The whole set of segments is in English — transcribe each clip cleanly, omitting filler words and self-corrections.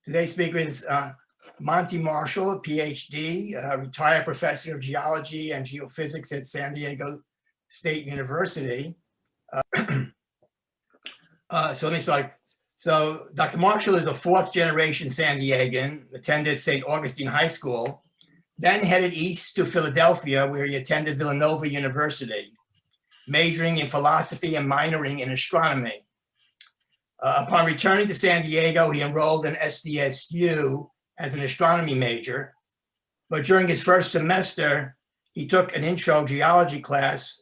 Today's speaker is Monty Marshall, a PhD, retired professor of geology and geophysics at San Diego State University. So let me start. So Dr. Marshall is a fourth generation San Diegan, attended St. Augustine High School, then headed east to Philadelphia, where he attended Villanova University, majoring in philosophy and minoring in astronomy. Upon returning to San Diego, he enrolled in SDSU as an astronomy major. But during his first semester, he took an intro geology class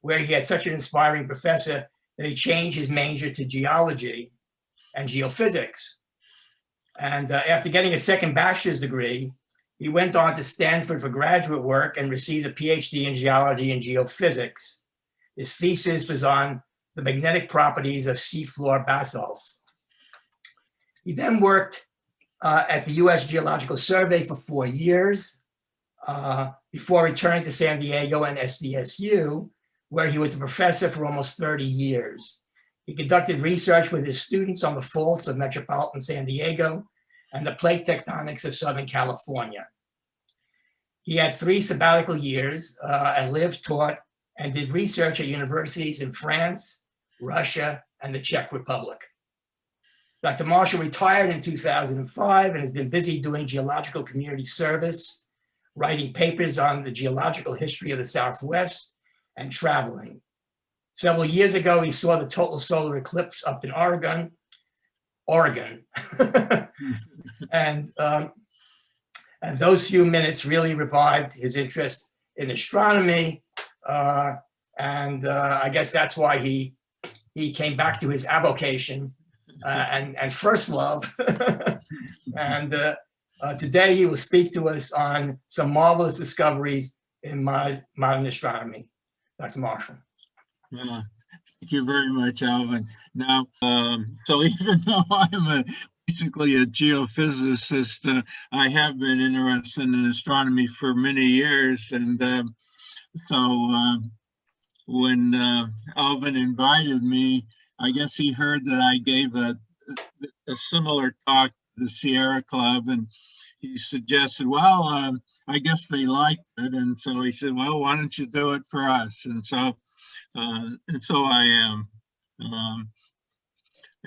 where he had such an inspiring professor that he changed his major to geology and geophysics. And after getting a second bachelor's degree, he went on to Stanford for graduate work and received a PhD in geology and geophysics. His thesis was on the magnetic properties of seafloor basalts. He then worked at the US Geological Survey for 4 years before returning to San Diego and SDSU, where he was a professor for almost 30 years. He conducted research with his students on the faults of metropolitan San Diego and the plate tectonics of Southern California. He had 3 sabbatical years and lived, taught, and did research at universities in France, Russia, and the Czech Republic. Dr. Marshall retired in 2005 and has been busy doing geological community service, writing papers on the geological history of the Southwest, and traveling. Several years ago, he saw the total solar eclipse up in Oregon. And those few minutes really revived his interest in astronomy. I guess that's why he came back to his avocation and first love. And today he will speak to us on some marvelous discoveries in modern astronomy. Dr. Marshall. Thank you very much, Alvin. Now, so even though I'm basically a geophysicist, I have been interested in astronomy for many years. And when Alvin invited me, I guess he heard that I gave a similar talk to the Sierra Club, and he suggested, well, I guess they liked it. And so he said, well, why don't you do it for us? And so I am.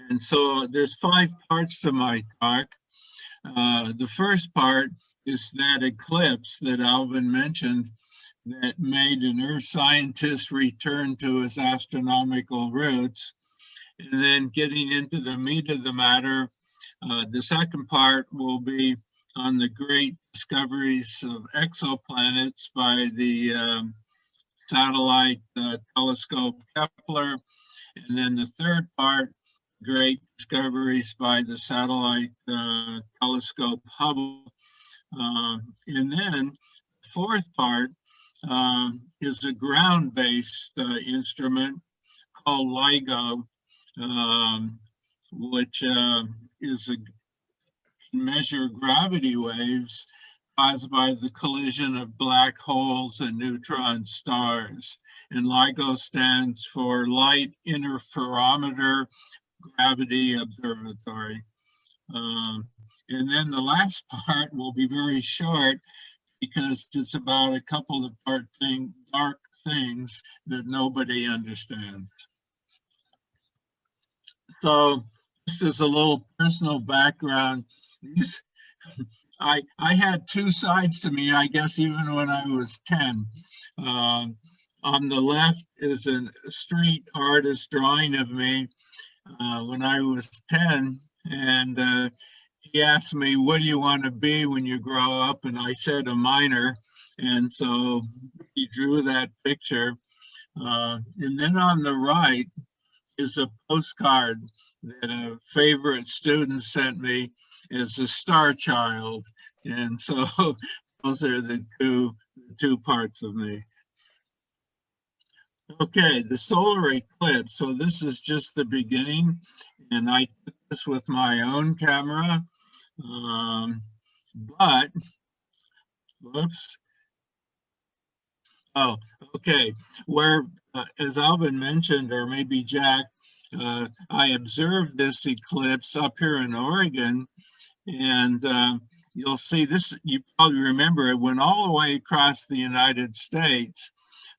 And so there's 5 parts to my talk. The first part is that eclipse that Alvin mentioned that made an earth scientist return to his astronomical roots. And then getting into the meat of the matter, the second part will be on the great discoveries of exoplanets by the satellite telescope Kepler. And then the third part, great discoveries by the satellite telescope Hubble. And then the fourth part is a ground-based instrument called LIGO, which can measure gravity waves caused by the collision of black holes and neutron stars. And LIGO stands for Light Interferometer Gravity Observatory. And then the last part will be very short because it's about a couple of dark things that nobody understands. So just as a little personal background, I had 2 sides to me, I guess, even when I was 10. On the left is a street artist drawing of me when I was 10, and he asked me, what do you want to be when you grow up? And I said a miner, and so he drew that picture. And then on the right is a postcard that a favorite student sent me as a star child. And so those are the two parts of me. Okay, the solar eclipse. So this is just the beginning, and I took this with my own camera. But, whoops. Oh, okay. Where, as Alvin mentioned, or maybe Jack, I observed this eclipse up here in Oregon, And you'll see this, you probably remember it went all the way across the United States.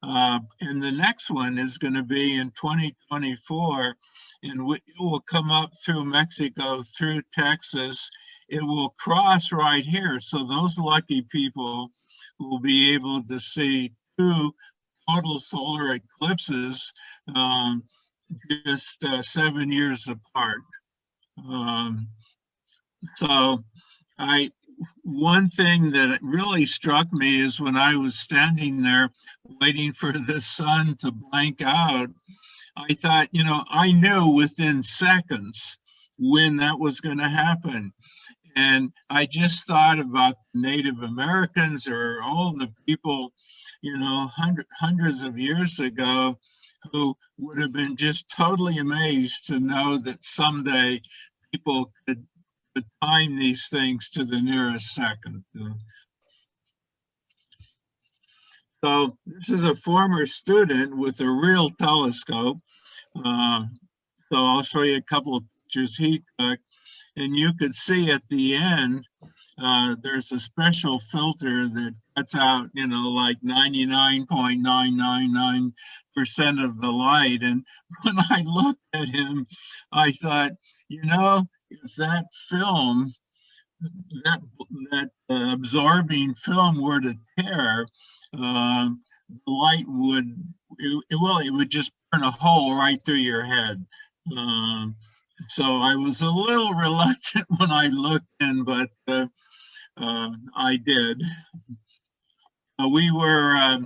And the next one is going to be in 2024, and it will come up through Mexico, through Texas. It will cross right here. So those lucky people will be able to see two total solar eclipses just 7 years apart. So one thing that really struck me is when I was standing there waiting for the sun to blank out, I thought, you know, I knew within seconds when that was going to happen. And I just thought about the Native Americans or all the people, you know, hundreds of years ago who would have been just totally amazed to know that someday people could time these things to the nearest second. So this is a former student with a real telescope. So I'll show you a couple of pictures he took, and you could see at the end, there's a special filter that cuts out, you know, like 99.999% of the light. And when I looked at him, I thought, you know, if that film, that absorbing film were to tear, the light would, it would just burn a hole right through your head. So I was a little reluctant when I looked in, but I did. We were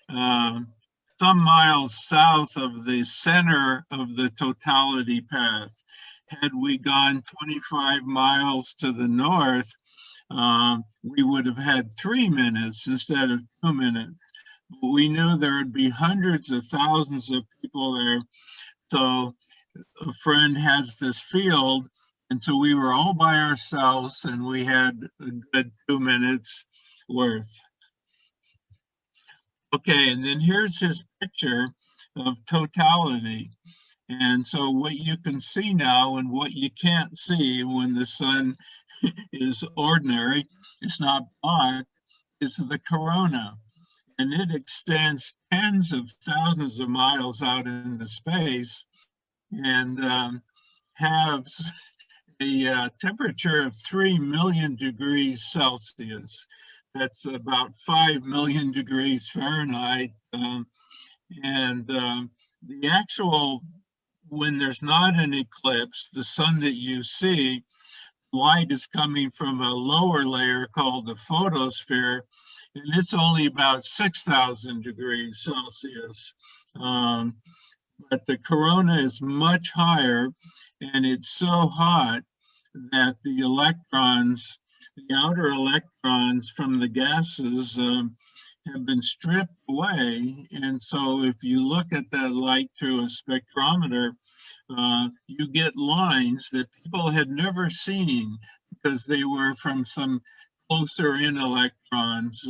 some miles south of the center of the totality path. Had we gone 25 miles to the north, we would have had 3 minutes instead of 2 minutes. But we knew there would be hundreds of thousands of people there. So a friend has this field, and so we were all by ourselves, and we had a good 2 minutes worth. Okay, and then here's his picture of totality. And so what you can see now and what you can't see when the sun is ordinary, it's not black, is the corona. And it extends tens of thousands of miles out into space and has a temperature of 3 million degrees Celsius. That's about 5 million degrees Fahrenheit. And the actual, when there's not an eclipse, the sun that you see, light is coming from a lower layer called the photosphere, and it's only about 6,000 degrees Celsius. But the corona is much higher, and it's so hot that the electrons, the outer electrons from the gases have been stripped away. And so if you look at that light through a spectrometer, you get lines that people had never seen because they were from some closer in electrons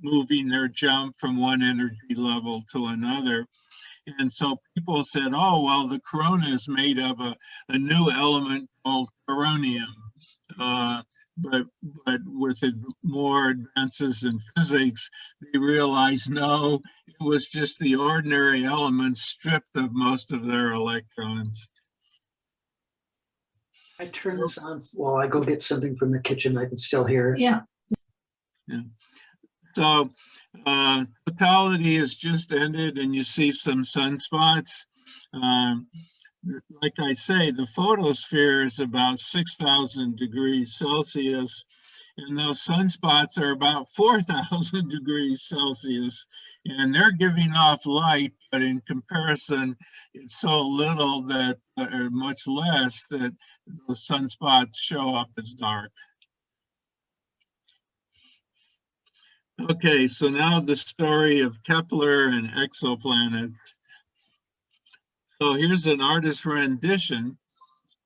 moving their jump from one energy level to another. And so people said, oh, well, the corona is made of a new element called coronium. But with more advances in physics, they realized, no, it was just the ordinary elements stripped of most of their electrons. I turn this on while I go get something from the kitchen. I can still hear it. Yeah. So totality has just ended, and you see some sunspots. Like I say, the photosphere is about 6,000 degrees Celsius, and those sunspots are about 4,000 degrees Celsius, and they're giving off light, but in comparison, it's so little that, or much less, that those sunspots show up as dark. Okay, so now the story of Kepler and exoplanets. So here's an artist's rendition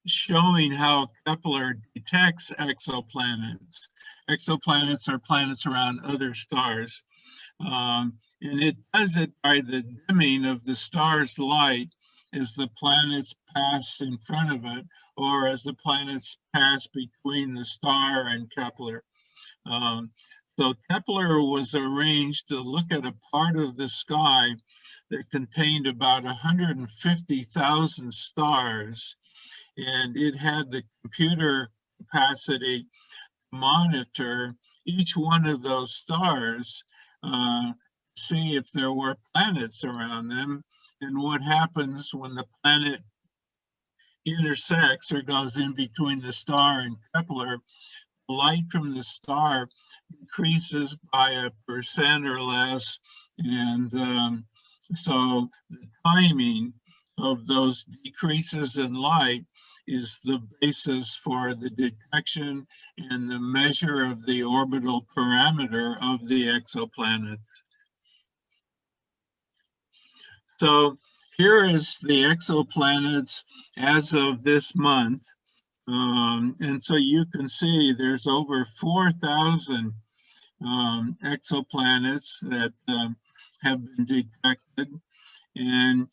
showing how Kepler detects exoplanets. Exoplanets are planets around other stars. And it does it by the dimming of the star's light as the planets pass in front of it, or as the planets pass between the star and Kepler. So Kepler was arranged to look at a part of the sky that contained about 150,000 stars, and it had the computer capacity to monitor each one of those stars, see if there were planets around them, and what happens when the planet intersects or goes in between the star and Kepler. Light from the star decreases by 1% or less, and so the timing of those decreases in light is the basis for the detection and the measure of the orbital parameter of the exoplanet. So here is the exoplanets as of this month. And so you can see there's over 4,000 exoplanets that have been detected. And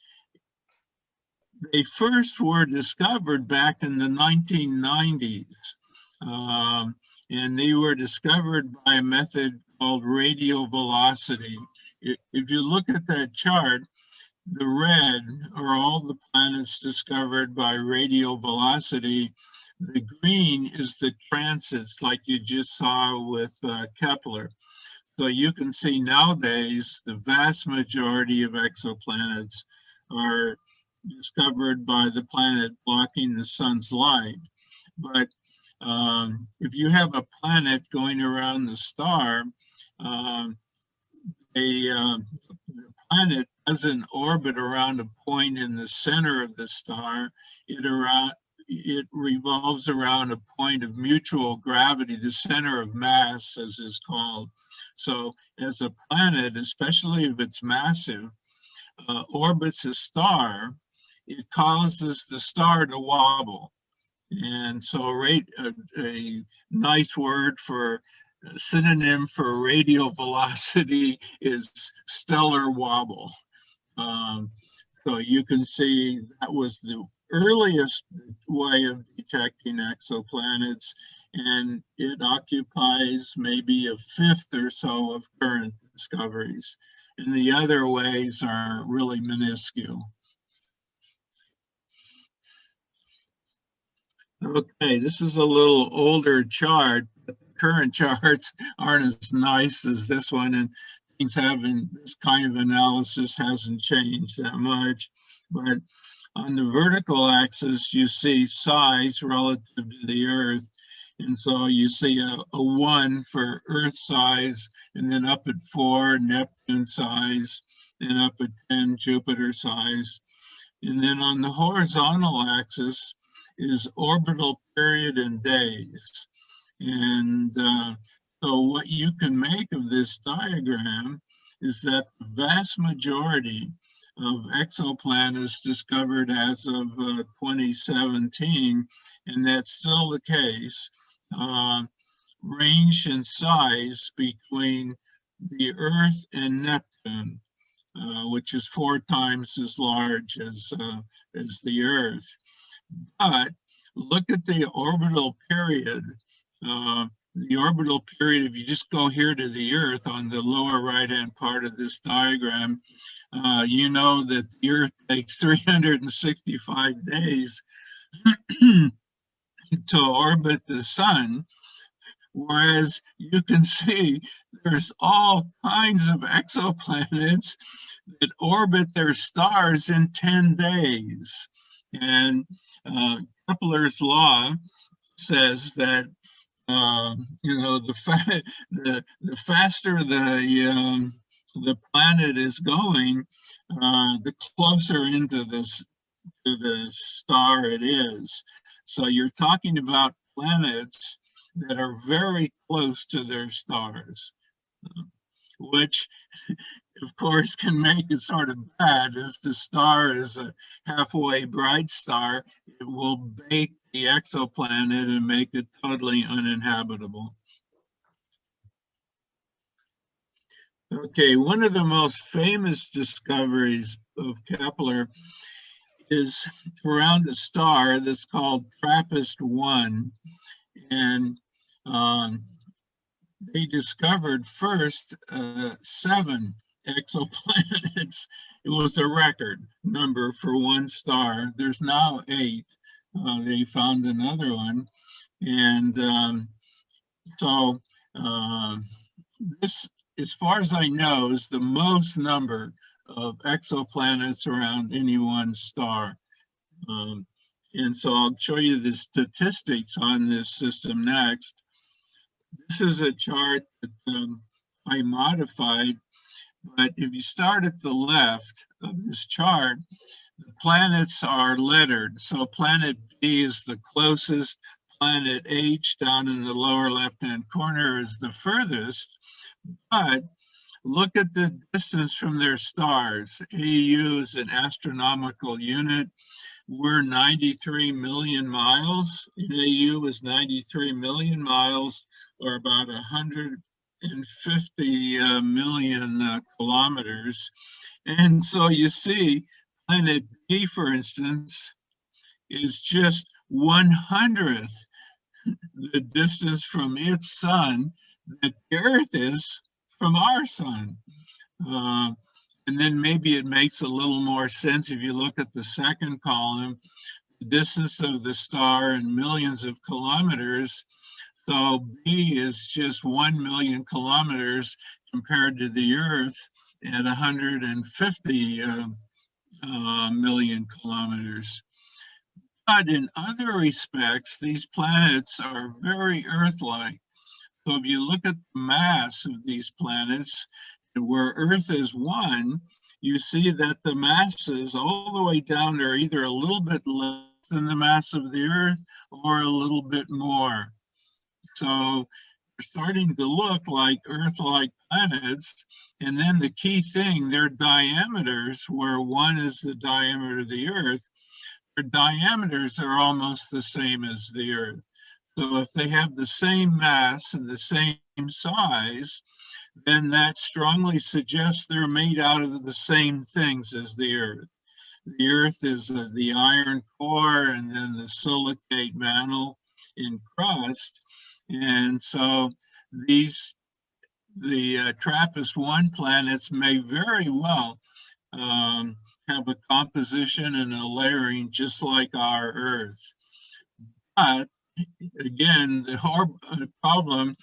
they first were discovered back in the 1990s. And they were discovered by a method called radial velocity. If you look at that chart, the red are all the planets discovered by radial velocity. The green is the transits, like you just saw with Kepler. So you can see nowadays the vast majority of exoplanets are discovered by the planet blocking the sun's light. But if you have a planet going around the star, the planet doesn't orbit around a point in the center of the star. It revolves around a point of mutual gravity, the center of mass, as is called. So as a planet, especially if it's massive, orbits a star, it causes the star to wobble. And so a nice word for synonym for radial velocity is stellar wobble. So you can see that was the earliest way of detecting exoplanets, and it occupies maybe a fifth or so of current discoveries. And the other ways are really minuscule. Okay, this is a little older chart. Current charts aren't as nice as this one, and things haven't, this kind of analysis hasn't changed that much. But on the vertical axis, you see size relative to the Earth. And so you see a 1 for Earth size, and then up at 4, Neptune size, and up at 10, Jupiter size. And then on the horizontal axis is orbital period in days. And so what you can make of this diagram is that the vast majority of exoplanets discovered as of 2017, and that's still the case, range in size between the Earth and Neptune, which is 4 times as large as the Earth. But look at the orbital period. The orbital period, if you just go here to the Earth on the lower right-hand part of this diagram, you know that the Earth takes 365 days to orbit the sun, whereas you can see there's all kinds of exoplanets that orbit their stars in 10 days. And Kepler's law says that the faster the planet is going, the closer into the star it is. So you're talking about planets that are very close to their stars, which of course can make it sort of bad. If the star is a halfway bright star, it will bake the exoplanet and make it totally uninhabitable. Okay, one of the most famous discoveries of Kepler is around a star that's called TRAPPIST-1, and they discovered first 7 exoplanets. It was a record number for one star. There's now 8. They found another one, and so this, as far as I know, is the most number of exoplanets around any one star. And so I'll show you the statistics on this system next. This is a chart that I modified, but if you start at the left of this chart, the planets are lettered. So planet B is the closest, planet H down in the lower left-hand corner is the furthest, but look at the distance from their stars. AU is an astronomical unit. We're 93 million miles. AU is 93 million miles, or about 150 million kilometers. And so you see, planet B, for instance, is just 1/100th the distance from its sun that the Earth is from our sun. And then maybe it makes a little more sense if you look at the second column, the distance of the star in millions of kilometers. So B is just 1 million kilometers compared to the Earth at 150 million kilometers. But in other respects, these planets are very Earth-like. So if you look at the mass of these planets, where Earth is 1, you see that the masses all the way down are either a little bit less than the mass of the Earth or a little bit more. So they're starting to look like Earth-like planets. And then the key thing, their diameters, where 1 is the diameter of the Earth, their diameters are almost the same as the Earth. So if they have the same mass and the same size, then that strongly suggests they're made out of the same things as the Earth. The Earth is the iron core and then the silicate mantle in crust. And so the TRAPPIST-1 planets may very well have a composition and a layering just like our Earth. But again, the problem,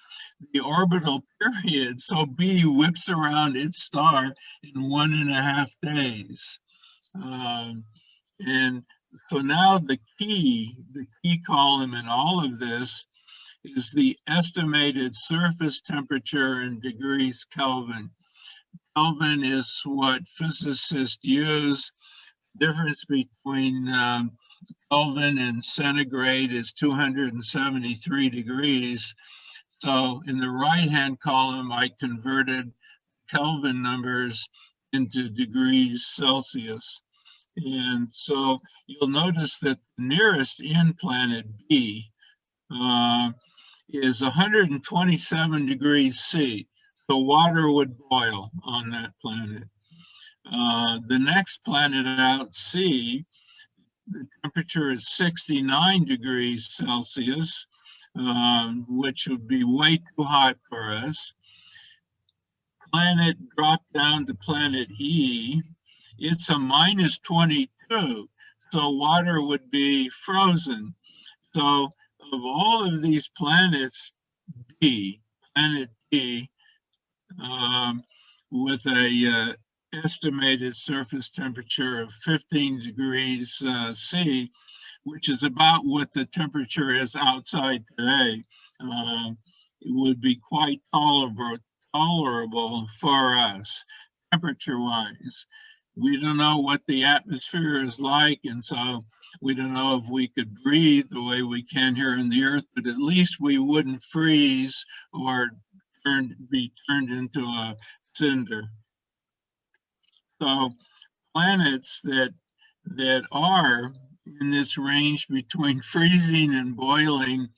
the orbital period. So B whips around its star in 1.5 days. And so now the key column in all of this is the estimated surface temperature in degrees Kelvin. Kelvin is what physicists use. The difference between Kelvin and centigrade is 273 degrees. So in the right-hand column, I converted Kelvin numbers into degrees Celsius. And so you'll notice that the nearest in planet B is 127 degrees C. So water would boil on that planet. The next planet out, C, the temperature is 69 degrees Celsius, which would be way too hot for us. Planet dropped down to planet E. It's a minus 22, so water would be frozen. So of all of these planets, planet D, with a estimated surface temperature of 15 degrees C, which is about what the temperature is outside today, it would be quite tolerable for us, temperature-wise. We don't know what the atmosphere is like, and so we don't know if we could breathe the way we can here on the Earth, but at least we wouldn't freeze or be turned into a cinder. So planets that are in this range between freezing and boiling,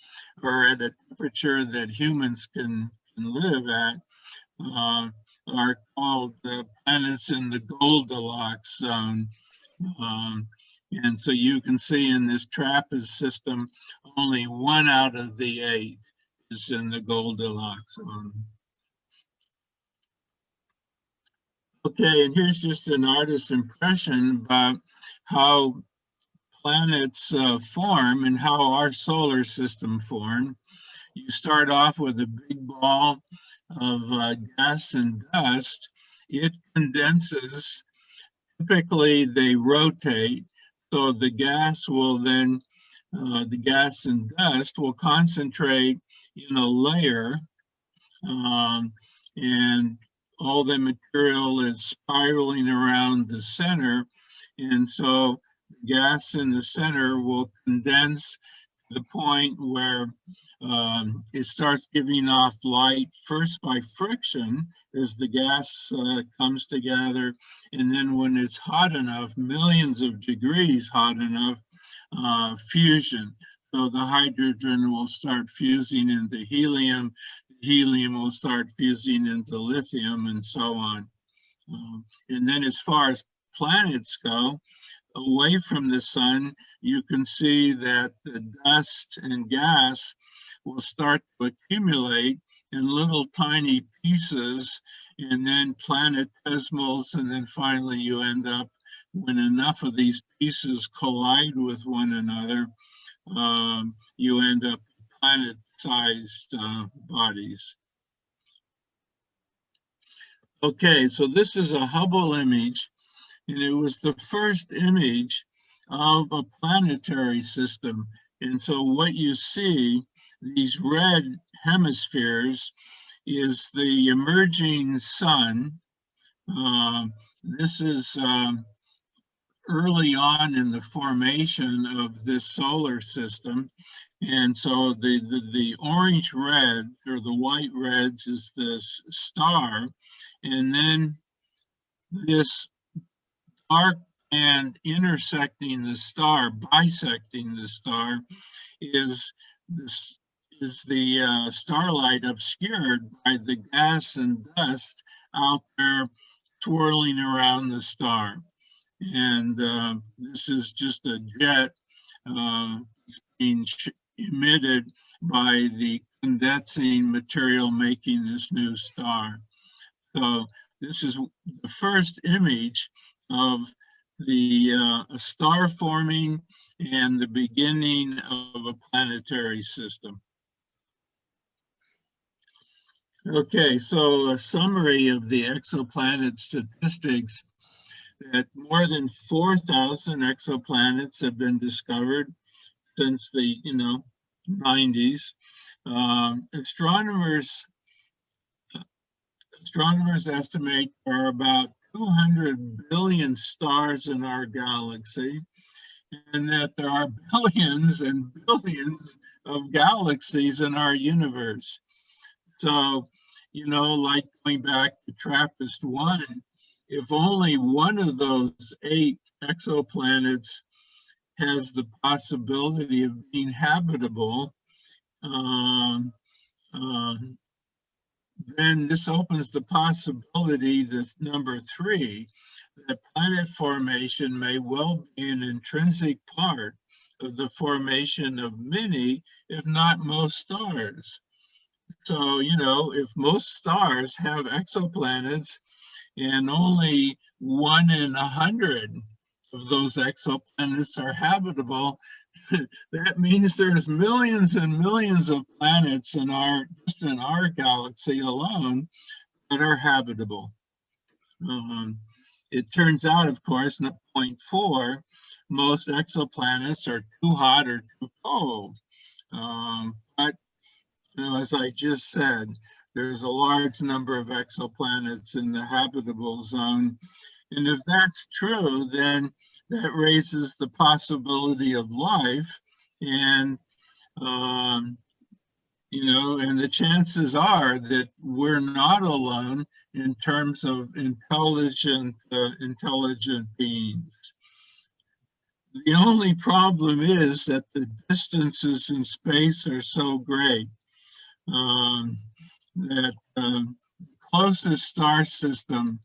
or at a temperature that humans can live at, are called planets in the Goldilocks zone. And so you can see in this TRAPPIST system, only 1 out of the 8 is in the Goldilocks zone. Okay, and here's just an artist's impression about how planets form and how our solar system formed. You start off with a big ball of gas and dust. It condenses. Typically, they rotate, so the gas will then, the gas and dust will concentrate in a layer, and all the material is spiraling around the center, and so the gas in the center will condense to the point where it starts giving off light first by friction as the gas comes together, and then when it's hot enough, millions of degrees hot enough, fusion. So the hydrogen will start fusing into helium, helium will start fusing into lithium, and so on. And then as far as planets go, away from the sun, you can see that the dust and gas will start to accumulate in little tiny pieces, and then planetesimals, and then finally you end up, when enough of these pieces collide with one another, you end up with planet-sized bodies. Okay, so this is a Hubble image, and it was the first image of a planetary system. And so what you see, these red hemispheres, is the emerging sun. This is early on in the formation of this solar system. And so the orange red or the white reds is the star. And then this dark band intersecting the star, bisecting the star, is the starlight obscured by the gas and dust out there swirling around the star. And this is just a jet being emitted by the condensing material making this new star. So this is the first image of the star forming and the beginning of a planetary system. Okay, so a summary of the exoplanet statistics, that more than 4,000 exoplanets have been discovered since the 90s. Astronomers estimate there are about 200 billion stars in our galaxy, and that there are billions and billions of galaxies in our universe. So, like going back to TRAPPIST-1, if only one of those 8 exoplanets has the possibility of being habitable, then this opens the possibility that number 3, that planet formation may well be an intrinsic part of the formation of many, if not most, stars. So, if most stars have exoplanets and only 1 in 100 of those exoplanets are habitable, that means there's millions and millions of planets just in our galaxy alone that are habitable. It turns out, of course, in point 4, most exoplanets are too hot or too cold. But as I just said, there's a large number of exoplanets in the habitable zone. And if that's true, then that raises the possibility of life, and and the chances are that we're not alone in terms of intelligent beings. The only problem is that the distances in space are so great that the closest star system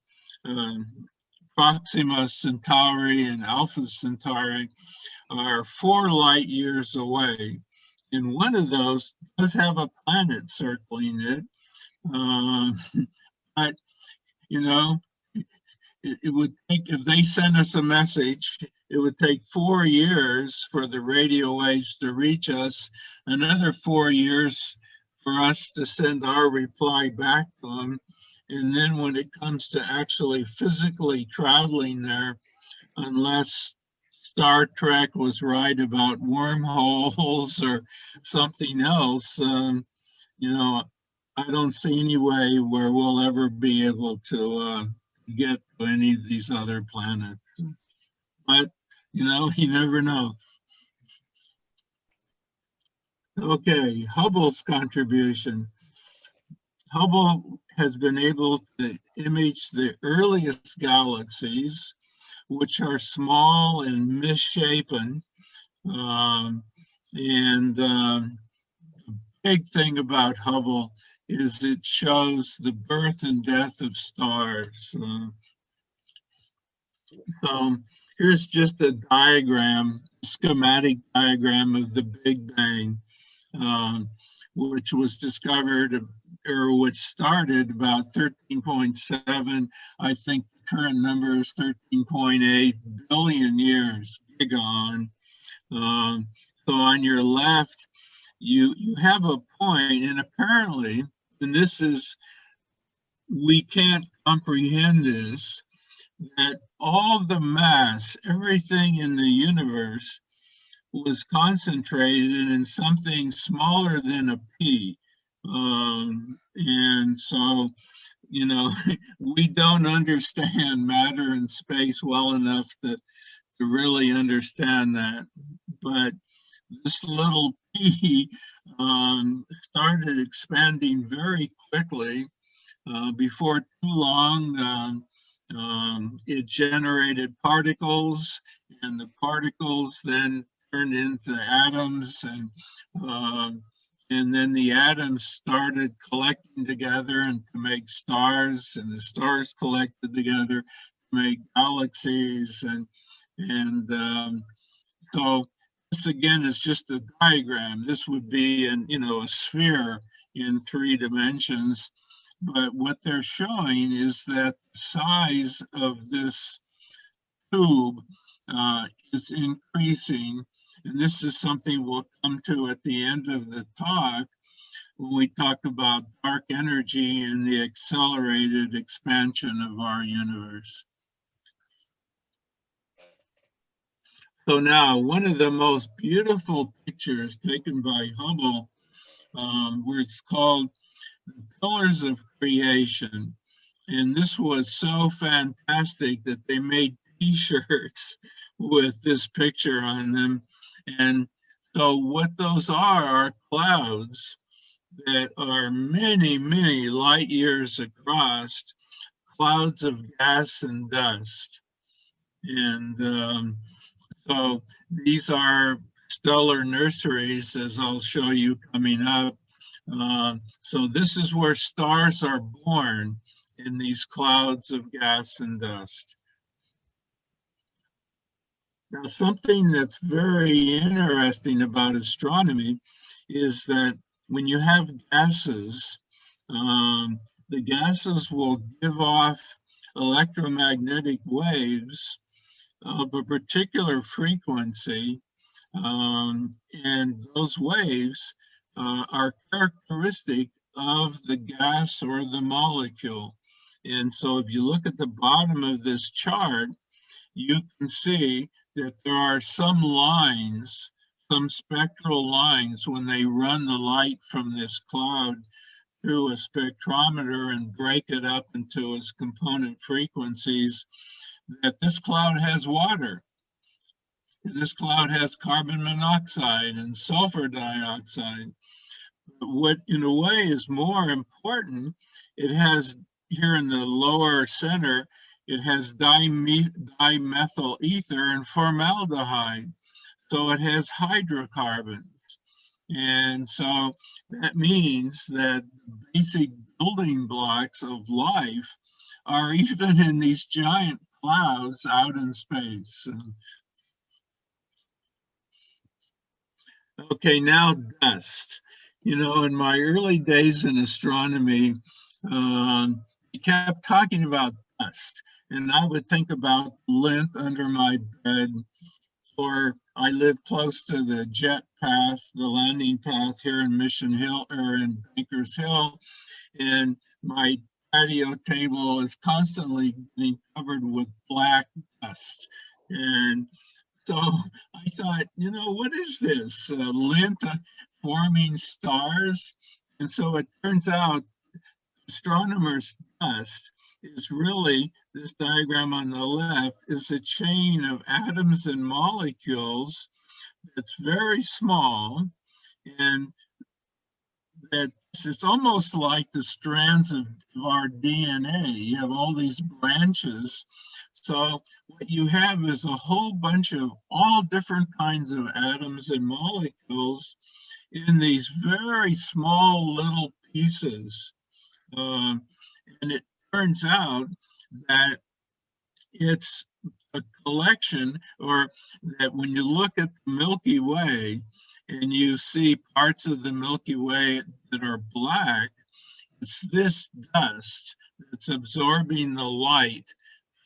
Proxima Centauri and Alpha Centauri are 4 light years away. And one of those does have a planet circling it. But, you know, it would take, if they sent us a message, it would take 4 years for the radio waves to reach us, another 4 years for us to send our reply back to them. And then when it comes to actually physically traveling there, unless Star Trek was right about wormholes or something else, you know, I don't see any way where we'll ever be able to get to any of these other planets. But, you know, you never know. Okay, Hubble's contribution. Hubble has been able to image the earliest galaxies, which are small and misshapen. The big thing about Hubble is it shows the birth and death of stars. So here's just a diagram, schematic diagram of the Big Bang, which was discovered, or which started about 13.7. I think the current number is 13.8 billion years, gigaon. So on your left, you have a point, and apparently, and this is, we can't comprehend this, that all the mass, everything in the universe was concentrated in something smaller than a pea. And so, you know, we don't understand matter and space well enough to really understand that. But this little pea started expanding very quickly. Before too long, it generated particles, and the particles then turned into atoms, and then the atoms started collecting together and to make stars, and the stars collected together to make galaxies, and so this again is just a diagram. This would be a sphere in 3 dimensions. But what they're showing is that the size of this tube is increasing. And this is something we'll come to at the end of the talk when we talk about dark energy and the accelerated expansion of our universe. So now, one of the most beautiful pictures taken by Hubble, where it's called The Pillars of Creation. And this was so fantastic that they made t-shirts with this picture on them. And so what those are clouds that are many, many light years across, clouds of gas and dust. And so these are stellar nurseries, as I'll show you coming up. So this is where stars are born, in these clouds of gas and dust. Now, something that's very interesting about astronomy is that when you have gases, the gases will give off electromagnetic waves of a particular frequency, and those waves are characteristic of the gas or the molecule. And so if you look at the bottom of this chart, you can see that there are some lines, some spectral lines, when they run the light from this cloud through a spectrometer and break it up into its component frequencies, that this cloud has water. This cloud has carbon monoxide and sulfur dioxide. But what, in a way, is more important, it has, here in the lower center, it has dimethyl ether and formaldehyde. So it has hydrocarbons. And so that means that the basic building blocks of life are even in these giant clouds out in space. Okay, now dust. You know, in my early days in astronomy, we kept talking about dust, and I would think about lint under my bed, or I live close to the jet path, the landing path here in Mission Hill or in Bankers Hill, and my patio table is constantly being covered with black dust. And so I thought, you know, what is this? Lint forming stars? And so it turns out astronomers' dust is really, this diagram on the left, is a chain of atoms and molecules that's very small, and that it's almost like the strands of our DNA. You have all these branches. So what you have is a whole bunch of all different kinds of atoms and molecules in these very small little pieces. And it turns out that it's a collection, or that when you look at the Milky Way and you see parts of the Milky Way that are black, it's this dust that's absorbing the light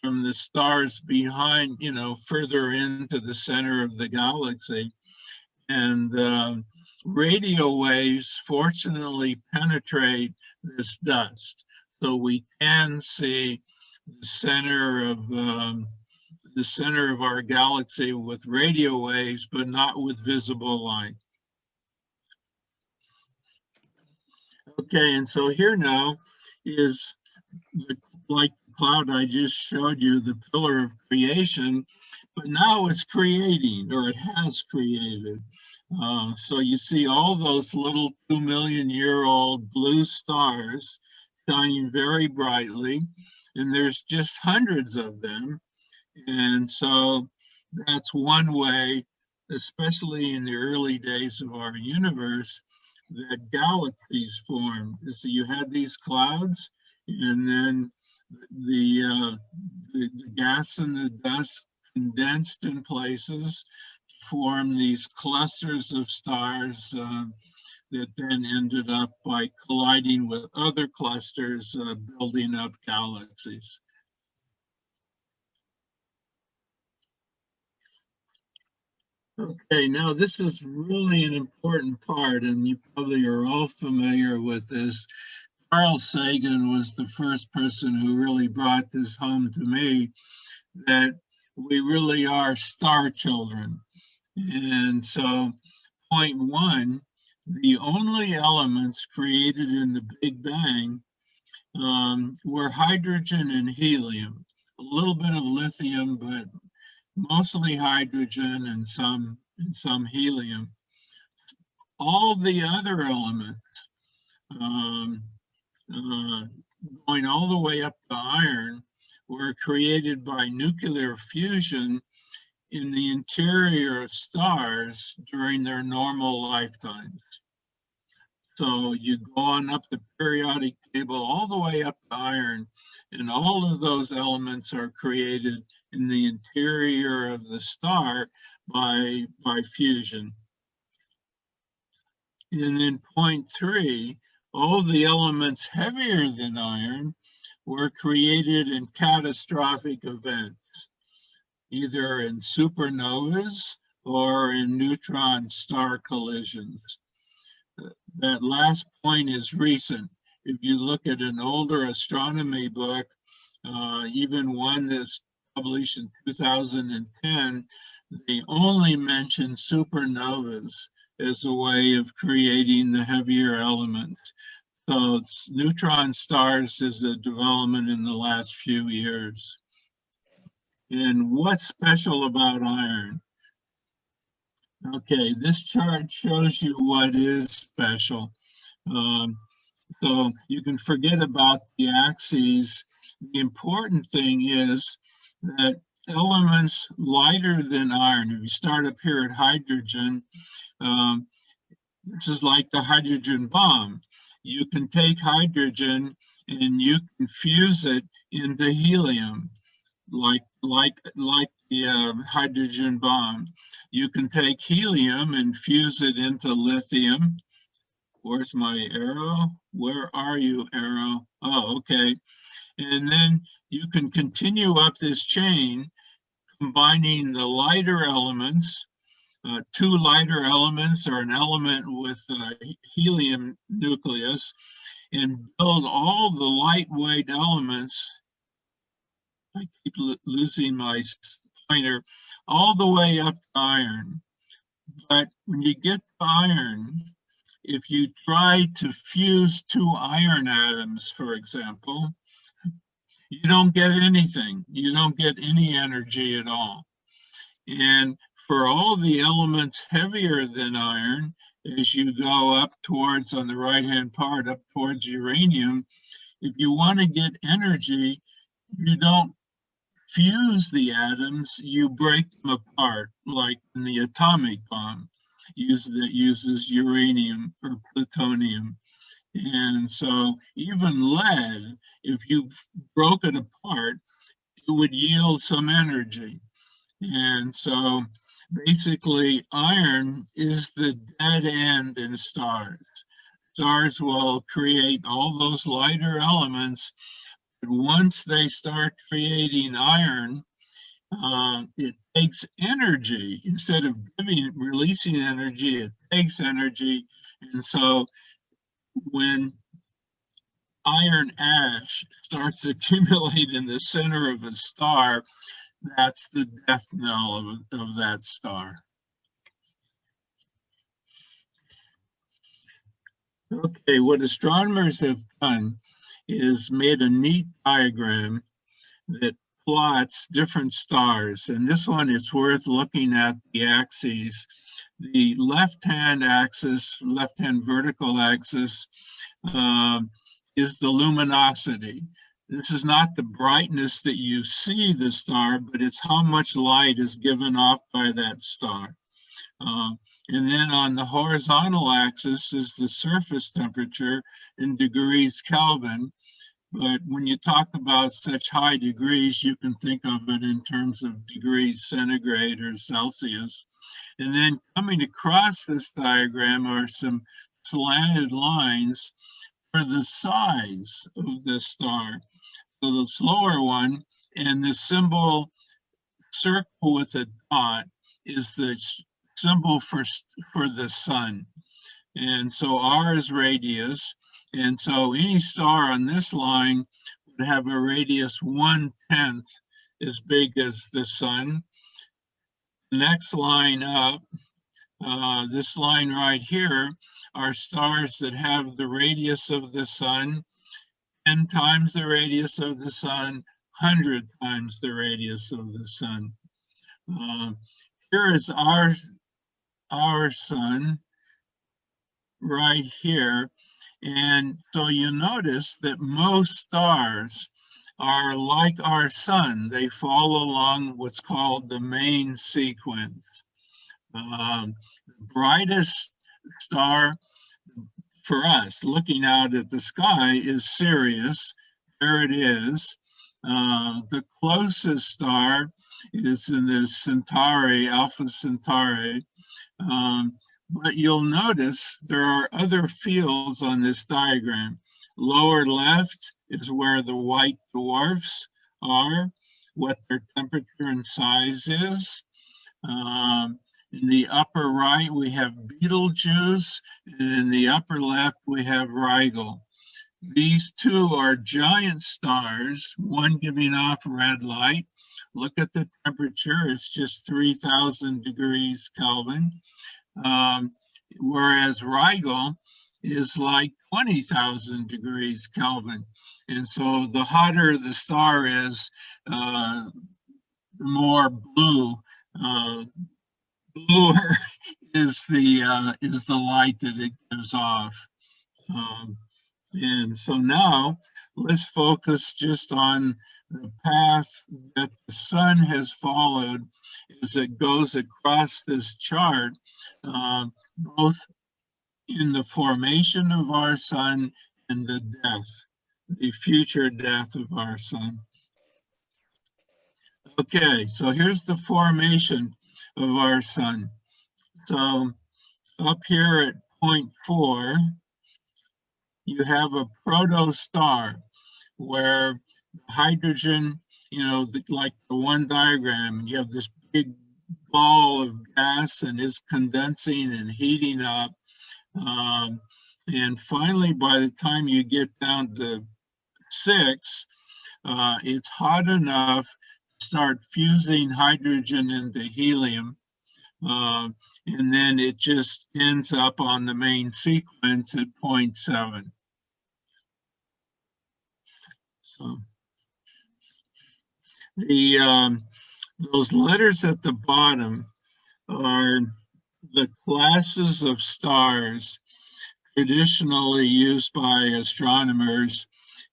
from the stars behind, you know, further into the center of the galaxy. And radio waves fortunately penetrate this dust, so we can see the center of our galaxy with radio waves, but not with visible light. Okay, and so here now is like the cloud I just showed you, the pillar of creation, but now it's creating, or it has created. So you see all those little 2 million-year-old blue stars shining very brightly, and there's just hundreds of them. And so that's one way, especially in the early days of our universe, that galaxies formed. So you had these clouds, and then the gas and the dust condensed in places to form these clusters of stars that then ended up by colliding with other clusters, building up galaxies. Okay, now this is really an important part, and you probably are all familiar with this. Carl Sagan was the first person who really brought this home to me, that we really are star children. And so, point one, the only elements created in the Big Bang were hydrogen and helium, a little bit of lithium, but mostly hydrogen and some helium. All the other elements, going all the way up to iron, were created by nuclear fusion in the interior of stars during their normal lifetimes. So you go on up the periodic table all the way up to iron, and all of those elements are created in the interior of the star by fusion. And then point three, all the elements heavier than iron were created in catastrophic events, either in supernovas or in neutron star collisions. That last point is recent. If you look at an older astronomy book, even one that's published in 2010, they only mention supernovas as a way of creating the heavier elements. So neutron stars is a development in the last few years. And what's special about iron? Okay, this chart shows you what is special. So you can forget about the axes. The important thing is that elements lighter than iron, if you start up here at hydrogen, this is like the hydrogen bomb. You can take hydrogen and you can fuse it into helium. like the hydrogen bomb. You can take helium and fuse it into lithium. Where's my arrow? Where are you, arrow? Oh, okay. And then you can continue up this chain, combining the lighter elements, two lighter elements or an element with a helium nucleus, and build all the lightweight elements. I keep losing my pointer, all the way up to iron. But when you get to iron, if you try to fuse two iron atoms, for example, you don't get anything. You don't get any energy at all. And for all the elements heavier than iron, as you go up towards, on the right-hand part, up towards uranium, if you want to get energy, you don't fuse the atoms, you break them apart, like in the atomic bomb that uses uranium or plutonium. And so even lead, if you broke it apart, it would yield some energy. And so basically iron is the dead end in stars. Stars will create all those lighter elements, but once they start creating iron, it takes energy. Instead of releasing energy, it takes energy. And so when iron ash starts to accumulate in the center of a star, that's the death knell of that star. Okay, what astronomers have done is made a neat diagram that plots different stars. And this one is worth looking at the axes. The left-hand axis, left-hand vertical axis, is the luminosity. This is not the brightness that you see the star, but it's how much light is given off by that star. And then on the horizontal axis is the surface temperature in degrees Kelvin. But when you talk about such high degrees, you can think of it in terms of degrees centigrade or Celsius. And then coming across this diagram are some slanted lines for the size of the star. So the slower one, and the symbol circle with a dot is the symbol for the sun. And so R is radius. And so any star on this line would have a radius 1/10 as big as the sun. The next line up, this line right here, are stars that have the radius of the sun 10 times the radius of the sun, 100 times the radius of the sun. Here is our sun right here. And so you notice that most stars are like our sun. They follow along what's called the main sequence. The brightest star for us looking out at the sky is Sirius. There it is. The closest star is in the Centauri, Alpha Centauri. But you'll notice there are other fields on this diagram. Lower left is where the white dwarfs are, what their temperature and size is. In the upper right, we have Betelgeuse, and in the upper left, we have Rigel. These two are giant stars, one giving off red light. Look at the temperature, it's just 3,000 degrees Kelvin. Whereas Rigel is like 20,000 degrees Kelvin. And so the hotter the star is, the more bluer is the light that it gives off. And so now let's focus just on the path that the sun has followed as it goes across this chart, both in the formation of our sun and the future death of our sun. Okay, so here's the formation of our sun. So up here at point 4, you have a protostar where hydrogen, like the one diagram, you have this big ball of gas and is condensing and heating up. And finally, by the time you get down to 6, it's hot enough to start fusing hydrogen into helium. And then it just ends up on the main sequence at point 7. So those letters at the bottom are the classes of stars traditionally used by astronomers,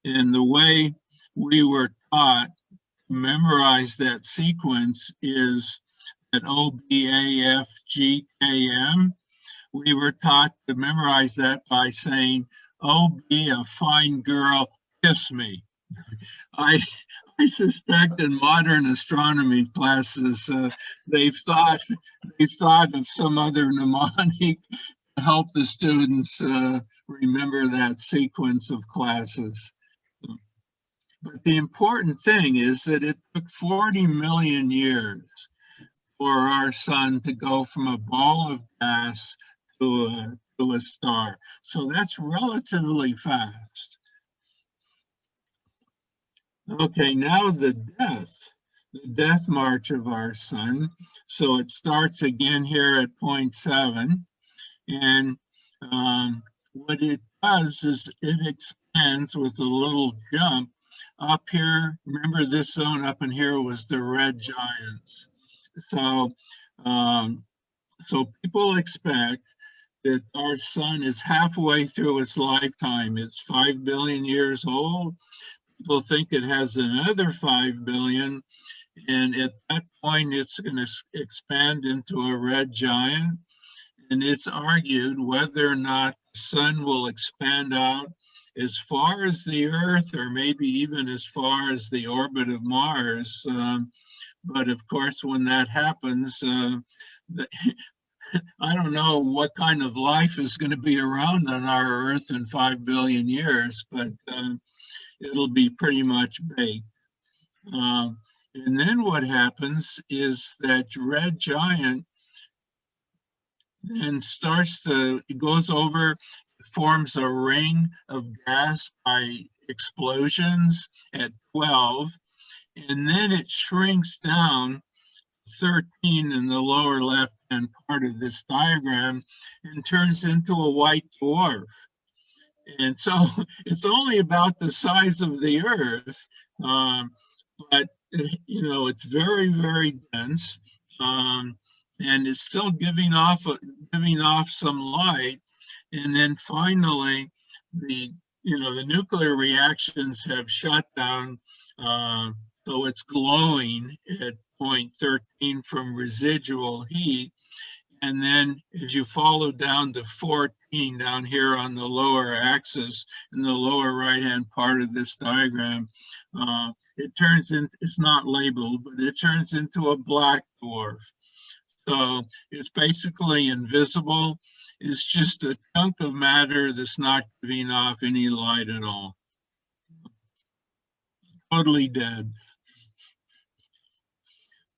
and the way we were taught to memorize that sequence is that OBAFGKM. We were taught to memorize that by saying, "Oh, be a fine girl, kiss me." I suspect in modern astronomy classes, they've thought of some other mnemonic to help the students remember that sequence of classes. But the important thing is that it took 40 million years for our sun to go from a ball of gas to a star. So that's relatively fast. Okay, now the death march of our sun. So it starts again here at point 7. And what it does is it expands with a little jump up here. Remember, this zone up in here was the red giants. So, so people expect that our sun is halfway through its lifetime. It's 5 billion years old. People think it has another 5 billion, and at that point it's going to expand into a red giant. And it's argued whether or not the sun will expand out as far as the Earth, or maybe even as far as the orbit of Mars. But of course, when that happens, I don't know what kind of life is going to be around on our Earth in 5 billion years, but it'll be pretty much baked. And then what happens is that red giant then it goes over, forms a ring of gas by explosions at 12, and then it shrinks down 13 in the lower left-hand part of this diagram and turns into a white dwarf. And so it's only about the size of the Earth, but it's very, very dense, and it's still giving off some light. And then finally, the nuclear reactions have shut down, so it's glowing at point 13 from residual heat. And then as you follow down to 14 down here on the lower axis, in the lower right-hand part of this diagram, it turns in, it's not labeled, but it turns into a black dwarf. So it's basically invisible. It's just a chunk of matter that's not giving off any light at all. Totally dead.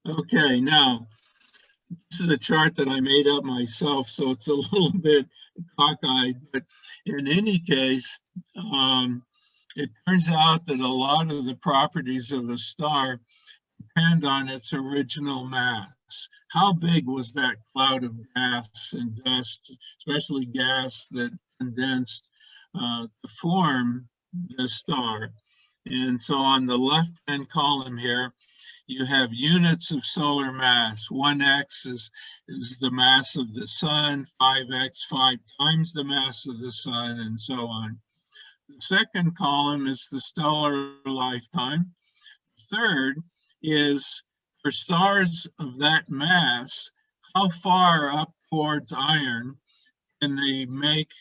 Okay, now, this is a chart that I made up myself, so it's a little bit cockeyed, but in any case, it turns out that a lot of the properties of a star depend on its original mass. How big was that cloud of gas and dust, especially gas, that condensed to form the star? And so on the left-hand column here, you have units of solar mass. 1x is the mass of the sun, 5x, 5 times the mass of the sun, and so on. The second column is the stellar lifetime. Third is, for stars of that mass, how far up towards iron can they make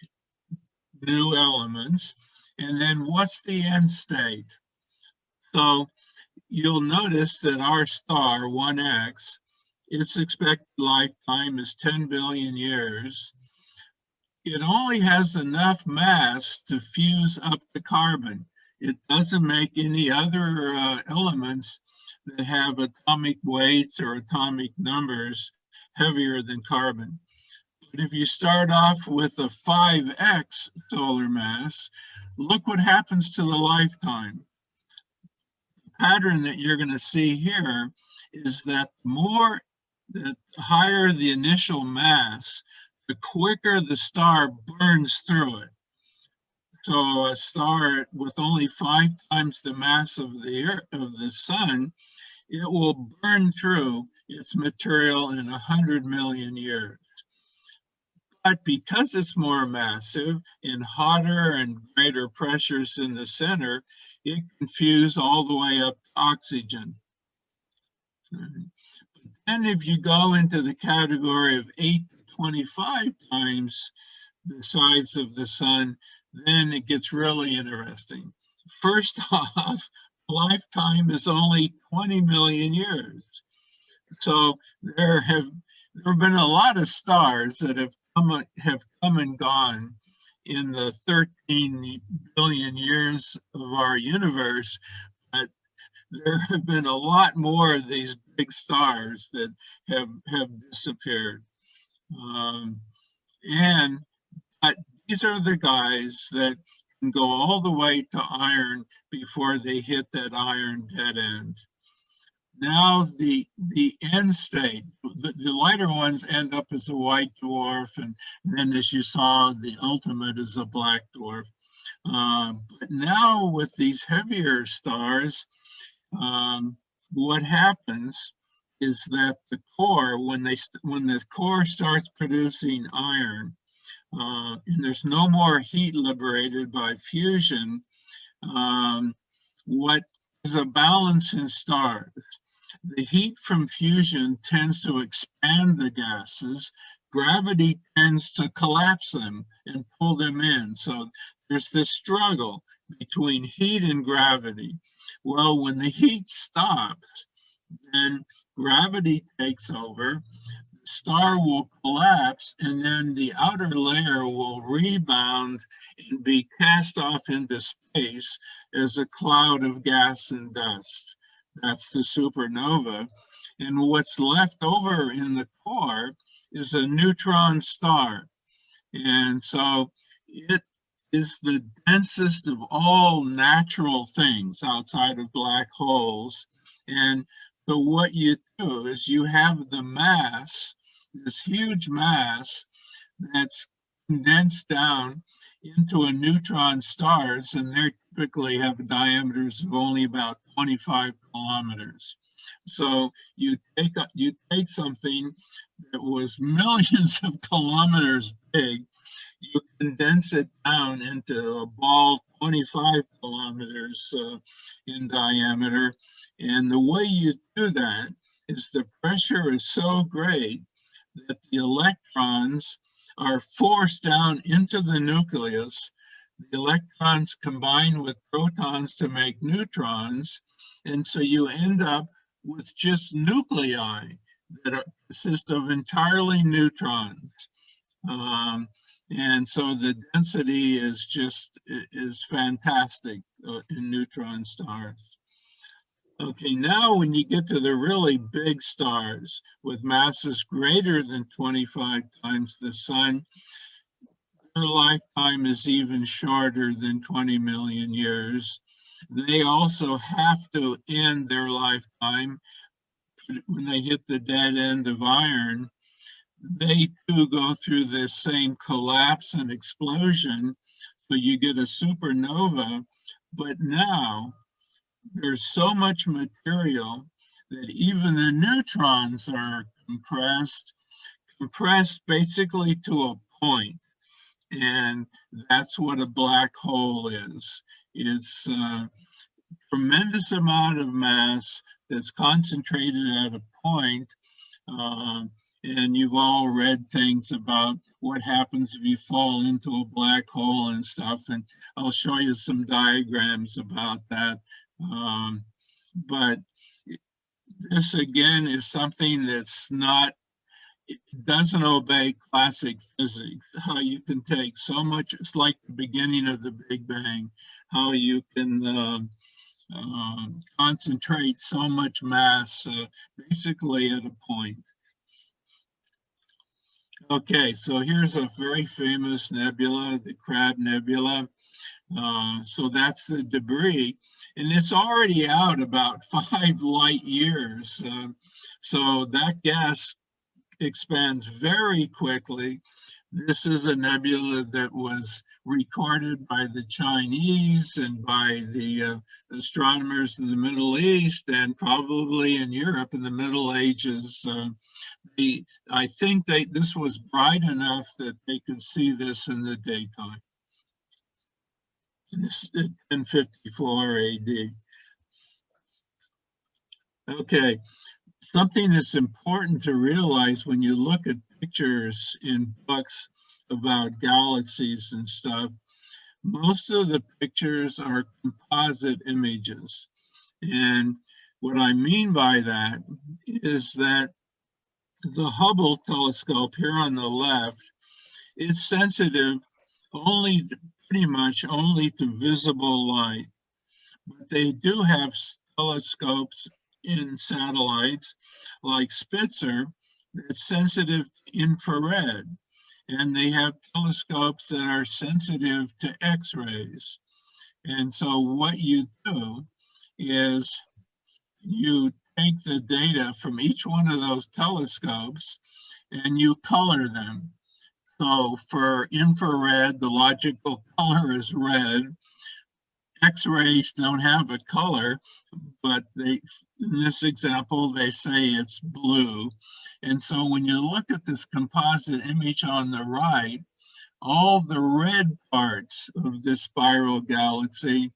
new elements? And then what's the end state? So you'll notice that our star, 1X, its expected lifetime is 10 billion years. It only has enough mass to fuse up the carbon. It doesn't make any other elements that have atomic weights or atomic numbers heavier than carbon. But if you start off with a 5x solar mass, look what happens to the lifetime. The pattern that you're going to see here is that the higher the initial mass, the quicker the star burns through it. So a star with only 5 times the mass of the sun, it will burn through its material in 100 million years. But because it's more massive, in hotter and greater pressures in the center, it can fuse all the way up to oxygen. But then if you go into the category of 8 to 25 times the size of the sun, then it gets really interesting. First off, lifetime is only 20 million years. So there have been a lot of stars that have come and gone in the 13 billion years of our universe, but there have been a lot more of these big stars that have disappeared. But these are the guys that can go all the way to iron before they hit that iron dead end. Now the end state, the lighter ones end up as a white dwarf, and then as you saw, the ultimate is a black dwarf. But now with these heavier stars, what happens is that the core, when the core starts producing iron, and there's no more heat liberated by fusion, what is a balance in stars? The heat from fusion tends to expand the gases. Gravity tends to collapse them and pull them in. So there's this struggle between heat and gravity. Well, when the heat stops, then gravity takes over, the star will collapse, and then the outer layer will rebound and be cast off into space as a cloud of gas and dust. That's the supernova. And what's left over in the core is a neutron star. And so it is the densest of all natural things outside of black holes. And so what you do is you have the mass, this huge mass that's condensed down into a neutron stars, and they typically have diameters of only about 25 kilometers. So you take something that was millions of kilometers big, you condense it down into a ball 25 kilometers in diameter. And the way you do that is the pressure is so great that the electrons are forced down into the nucleus. The electrons combine with protons to make neutrons, and so you end up with just nuclei that consist of entirely neutrons. And so the density is fantastic in neutron stars. Okay, now when you get to the really big stars with masses greater than 25 times the sun, their lifetime is even shorter than 20 million years. They also have to end their lifetime when they hit the dead end of iron. They too go through this same collapse and explosion, so you get a supernova, but now there's so much material that even the neutrons are compressed basically to a point. And that's what a black hole is. It's a tremendous amount of mass that's concentrated at a point. And you've all read things about what happens if you fall into a black hole and stuff. And I'll show you some diagrams about that. but this again is something that's not, it doesn't obey classic physics, how you can take so much, it's like the beginning of the Big Bang, how you can concentrate so much mass basically at a point. Okay, so here's a very famous nebula, the Crab Nebula. So that's the debris, and it's already out about 5 light years. So that gas expands very quickly. This is a nebula that was recorded by the Chinese and by the astronomers in the Middle East and probably in Europe in the Middle Ages. I think this was bright enough that they could see this in the daytime. This is 1054 AD. Okay, something that's important to realize when you look at pictures in books about galaxies and stuff, most of the pictures are composite images. And what I mean by that is that the Hubble telescope here on the left is sensitive only, pretty much only to visible light. But they do have telescopes in satellites like Spitzer that's sensitive to infrared. And they have telescopes that are sensitive to X-rays. And so what you do is you take the data from each one of those telescopes and you color them. So for infrared, the logical color is red. X-rays don't have a color, but in this example, they say it's blue. And so when you look at this composite image on the right, all the red parts of this spiral galaxy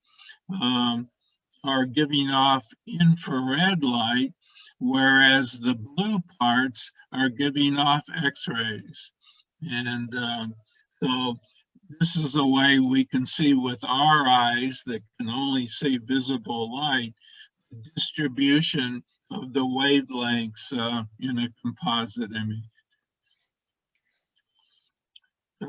are giving off infrared light, whereas the blue parts are giving off X-rays. And so this is a way we can see with our eyes that can only see visible light, the distribution of the wavelengths in a composite image.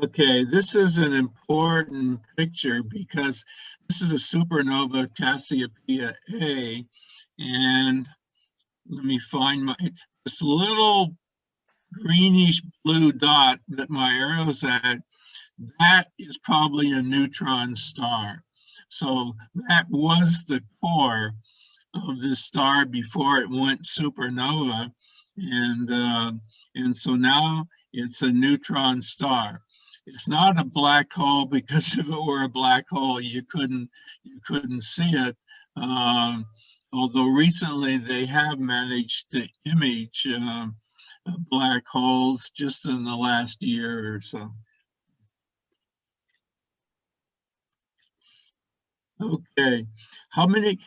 Okay, this is an important picture because this is a supernova Cassiopeia A, and let me find this little greenish blue dot that my arrow's at, that is probably a neutron star. So that was the core of this star before it went supernova, and so now it's a neutron star. It's not a black hole, because if it were a black hole, you couldn't see it. Although recently they have managed to image black holes just in the last year or so. Okay, how many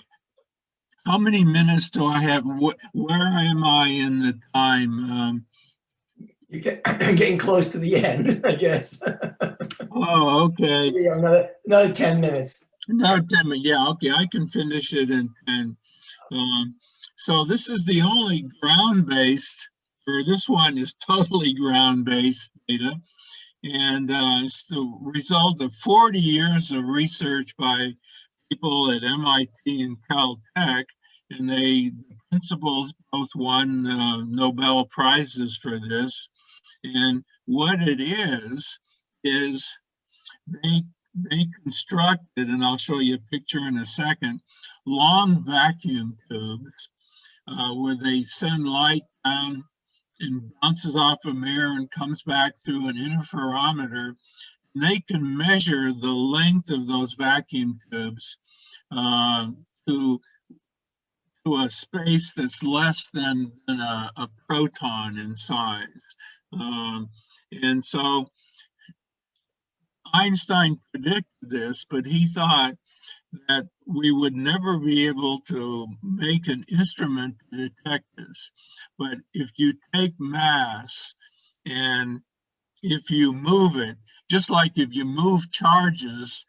minutes do I have? Where am I in the time? You get getting close to the end, I guess. Oh, okay. We have another 10 minutes. No, 10 minutes. Yeah, okay, I can finish it in 10. So this is the only ground-based, or this one is totally ground-based data. And it's the result of 40 years of research by people at MIT and Caltech, and the principals both won Nobel Prizes for this. And what it is they constructed, and I'll show you a picture in a second, long vacuum tubes where they send light down and bounces off a mirror and comes back through an interferometer. And they can measure the length of those vacuum tubes to a space that's less than a proton in size. And so Einstein predicted this, but he thought that we would never be able to make an instrument to detect this. But if you take mass and if you move it, just like if you move charges,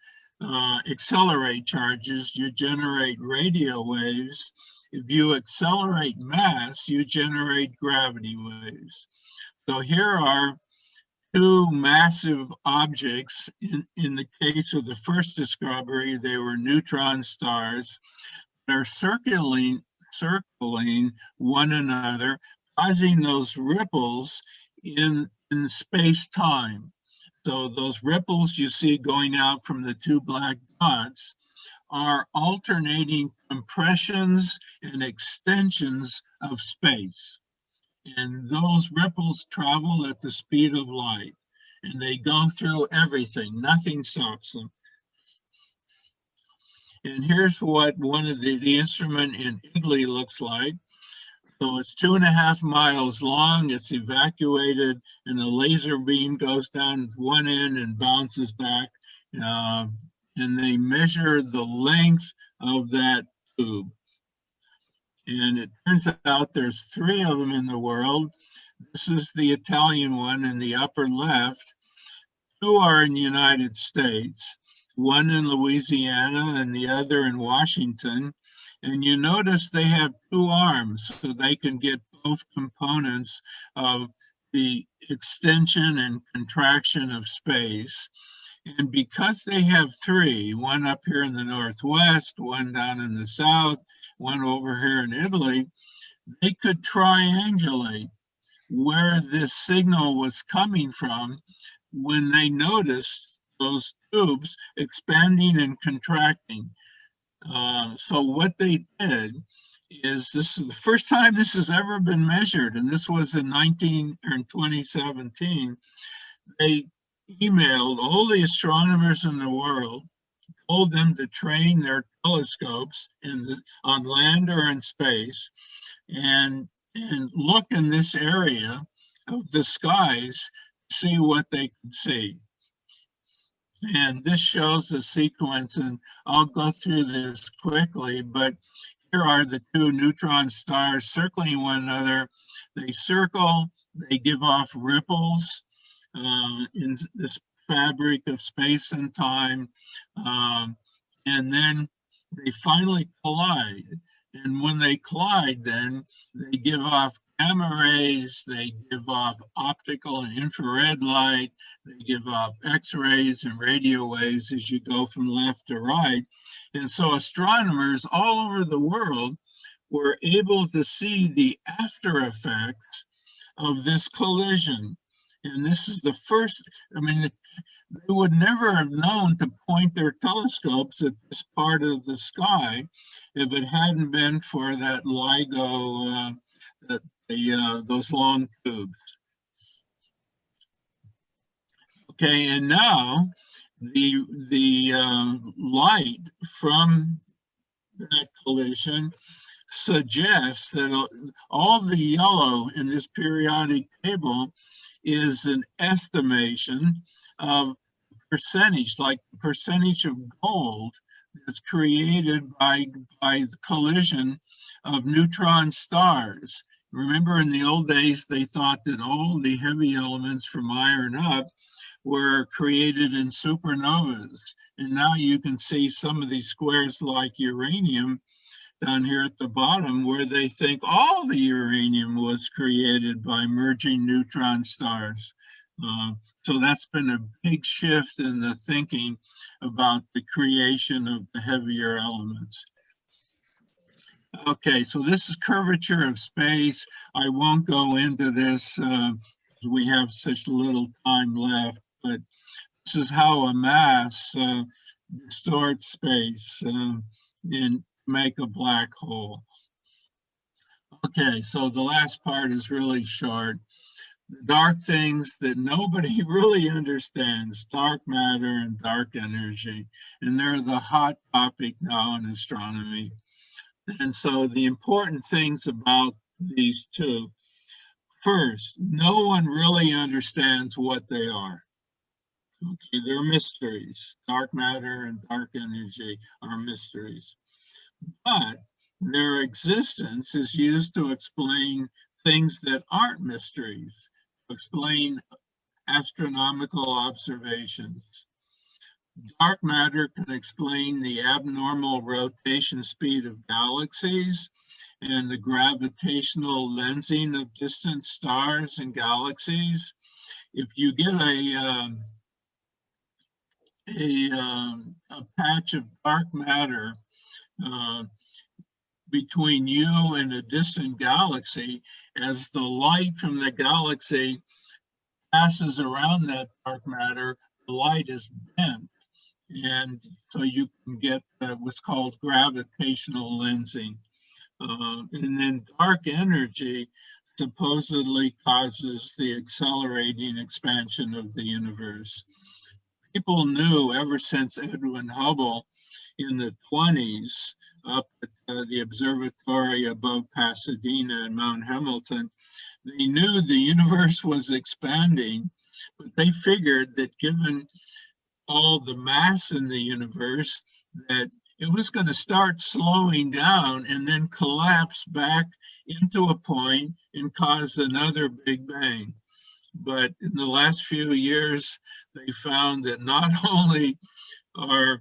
accelerate charges, you generate radio waves. If you accelerate mass, you generate gravity waves. So here are two massive objects. In the case of the first discovery, they were neutron stars that are circling one another, causing those ripples in space-time. So those ripples you see going out from the two black dots are alternating compressions and extensions of space. And those ripples travel at the speed of light, and they go through everything. Nothing stops them. And here's what one of the instrument in Italy looks like. So it's 2.5 miles long. It's evacuated, and a laser beam goes down one end and bounces back. And they measure the length of that tube. And it turns out there's 3 of them in the world. This is the Italian one in the upper left. 2 are in the United States, one in Louisiana and the other in Washington. And you notice they have 2 arms, so they can get both components of the extension and contraction of space. And because they have 3, one up here in the Northwest, one down in the South, one over here in Italy, they could triangulate where this signal was coming from when they noticed those tubes expanding and contracting. So what they did is, this is the first time this has ever been measured, and this was in 2017. They emailed all the astronomers in the world, told them to train their telescopes on land or in space, and look in this area of the skies, see what they could see. And this shows the sequence, and I'll go through this quickly, but here are the 2 neutron stars circling one another. They circle, they give off ripples in this fabric of space and time, and then they finally collide. And when they collide, then they give off gamma rays, they give off optical and infrared light, they give off X-rays and radio waves as you go from left to right. And so astronomers all over the world were able to see the after effects of this collision. And this is the first, I mean, they would never have known to point their telescopes at this part of the sky if it hadn't been for that LIGO, those long tubes. Okay, and now the light from that collision suggests that all the yellow in this periodic table is an estimation of percentage, like the percentage of gold that's created by the collision of neutron stars. Remember, in the old days, they thought that all the heavy elements from iron up were created in supernovas. And now you can see some of these squares like uranium down here at the bottom, where they think all the uranium was created by merging neutron stars. So that's been a big shift in the thinking about the creation of the heavier elements. Okay, so this is curvature of space. I won't go into this, we have such little time left, but this is how a mass distorts space and make a black hole. Okay, so the last part is really short. The dark things that nobody really understands, dark matter and dark energy, and they're the hot topic now in astronomy. And so the important things about these 2, first, no one really understands what they are. Okay, they're mysteries. Dark matter and dark energy are mysteries. But their existence is used to explain things that aren't mysteries, to explain astronomical observations. Dark matter can explain the abnormal rotation speed of galaxies, and the gravitational lensing of distant stars and galaxies. If you get a patch of dark matter between you and a distant galaxy, as the light from the galaxy passes around that dark matter, the light is bent. And so you can get what's called gravitational lensing. And then dark energy supposedly causes the accelerating expansion of the universe. People knew ever since Edwin Hubble in the 20s up at the observatory above Pasadena and Mount Hamilton, they knew the universe was expanding, but they figured that given all the mass in the universe, that it was going to start slowing down and then collapse back into a point and cause another Big Bang. But in the last few years, they found that not only are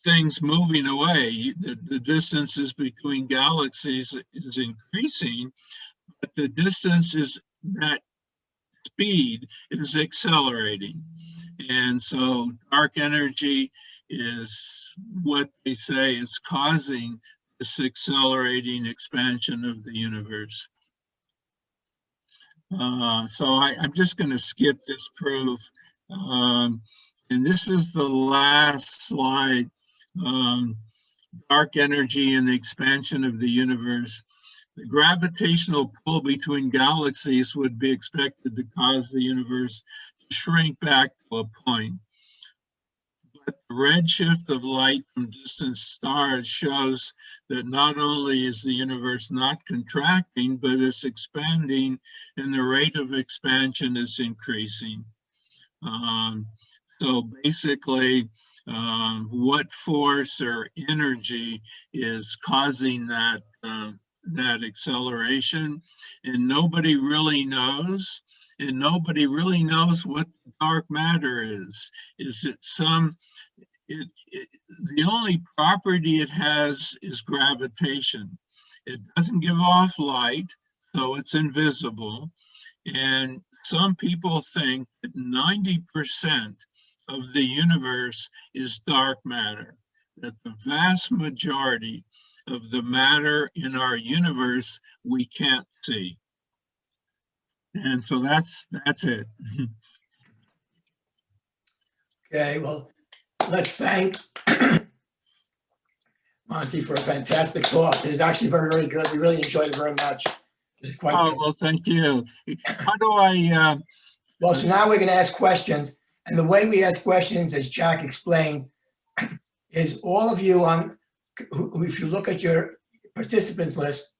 things moving away, the distances between galaxies is increasing, but the distance is, that speed is accelerating. And so dark energy is what they say is causing this accelerating expansion of the universe. So I'm just going to skip this proof. And this is the last slide. Dark energy and the expansion of the universe. The gravitational pull between galaxies would be expected to cause the universe to shrink back to a point. But the redshift of light from distant stars shows that not only is the universe not contracting, but it's expanding, and the rate of expansion is increasing. So basically, what force or energy is causing that that acceleration, and nobody really knows, and nobody really knows what dark matter is. Is it some, the only property it has is gravitation. It doesn't give off light, so it's invisible. And some people think that 90% of the universe is dark matter, that the vast majority of the matter in our universe we can't see. And so that's it. Okay, well, let's thank Monty for a fantastic talk. It was actually very, very good. We really enjoyed it very much. It's quite Oh, good. well, thank you. How do I... Well, so now we're going to ask questions. And the way we ask questions, as Jack explained, is all of you on, who, if you look at your participants list,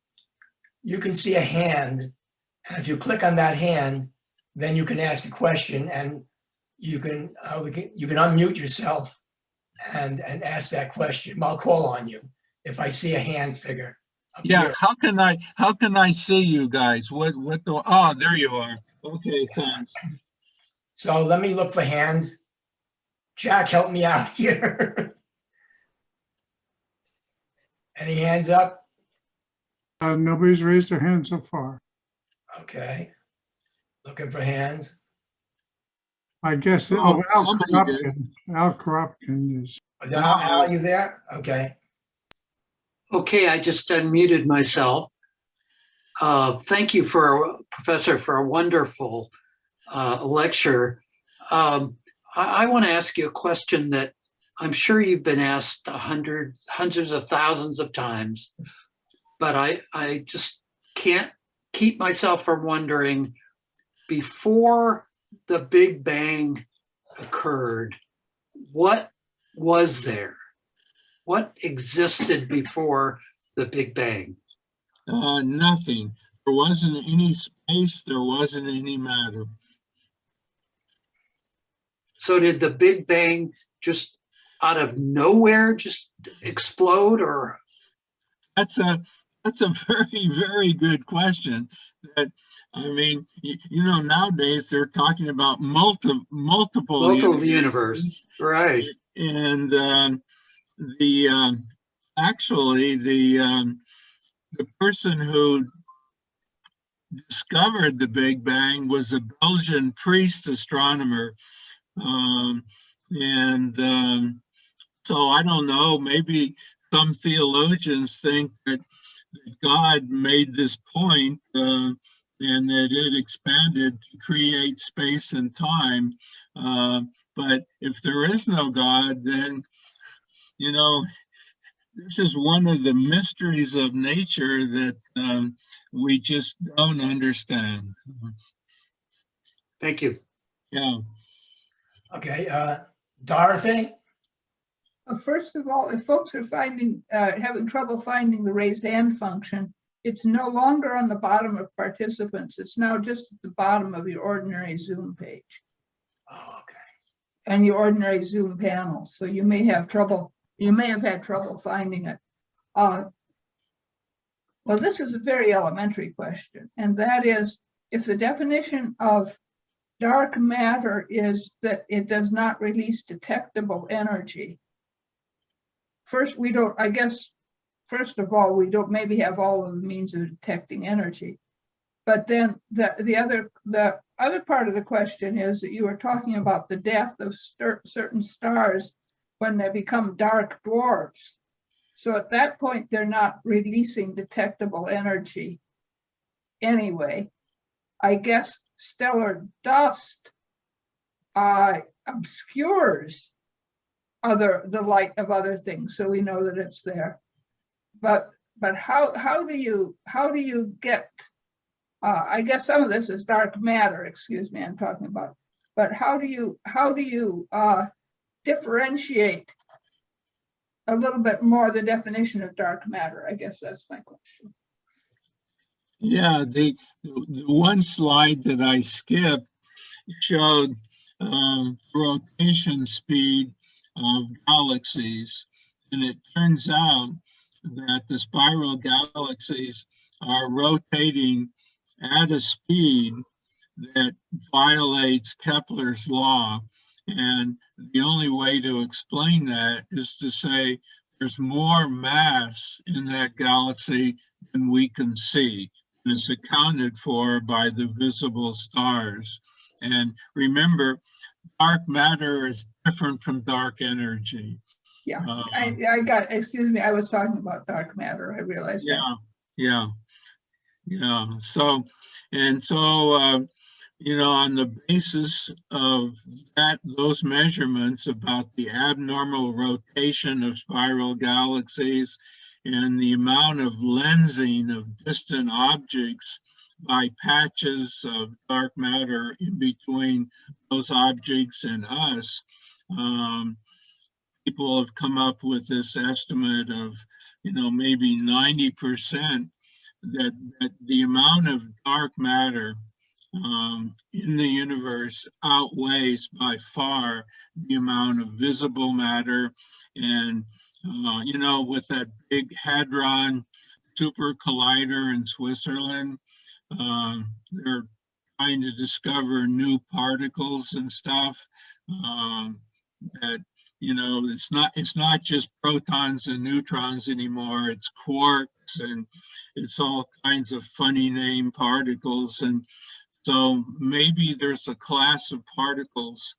you can see a hand. And if you click on that hand, then you can ask a question, and you can unmute yourself and ask that question. I'll call on you if I see a hand figure. Yeah, Here. how can I see you guys? Oh, there you are. Okay, thanks. So let me look for hands. Jack, help me out here. Any hands up? Nobody's raised their hand so far. Okay. Looking for hands. I guess Oh, Al somebody Kropkin. Al Kropkin is. Al, you there? Okay. Okay, I just unmuted myself. Thank you, Professor, for a wonderful lecture. I want to ask you a question that I'm sure you've been asked hundreds of thousands of times, but I just can't keep myself from wondering, before the Big Bang occurred, what was there? What existed before the Big Bang? Nothing. There wasn't any space, there wasn't any matter. So did the Big Bang just out of nowhere just explode, or? That's a very, very good question. That, I mean, you know, nowadays they're talking about multiple universe, right? And actually the the person who discovered the Big Bang was a Belgian priest astronomer. So I don't know, maybe some theologians think that God made this point and that it expanded to create space and time. But if there is no God, then, you know, this is one of the mysteries of nature that we just don't understand. Thank you. Yeah. Okay, Dorothy? First of all, if folks are having trouble finding the raised hand function, it's no longer on the bottom of participants. It's now just at the bottom of your ordinary Zoom page Oh, okay. and your ordinary Zoom panel. So you may have trouble. You may have had trouble finding it. Well, this is a very elementary question, and that is, if the definition of dark matter is that it does not release detectable energy. First, we don't, I guess, first of all, we don't maybe have all of the means of detecting energy. But then the other part of the question is that you were talking about the death of certain stars when they become dark dwarfs. So at that point, they're not releasing detectable energy anyway. I guess stellar dust obscures the light of other things, so we know that it's there. But how do you get? I guess some of this is dark matter. Excuse me, I'm talking about. But how do you differentiate a little bit more the definition of dark matter? I guess that's my question. Yeah, the one slide that I skipped showed rotation speed of galaxies, and it turns out that the spiral galaxies are rotating at a speed that violates Kepler's law. And the only way to explain that is to say there's more mass in that galaxy than we can see. And it's accounted for by the visible stars. And remember, dark matter is different from dark energy. Yeah, I got, excuse me, I was talking about dark matter. I realized that. Yeah. So, you know, on the basis of those measurements about the abnormal rotation of spiral galaxies and the amount of lensing of distant objects by patches of dark matter in between those objects and us, people have come up with this estimate of, you know, maybe 90% that the amount of dark matter in the universe outweighs by far the amount of visible matter. And, you know, with that big Hadron super collider in Switzerland, they're trying to discover new particles and stuff that, you know, it's not just protons and neutrons anymore, it's quarks and it's all kinds of funny name particles. And so maybe there's a class of particles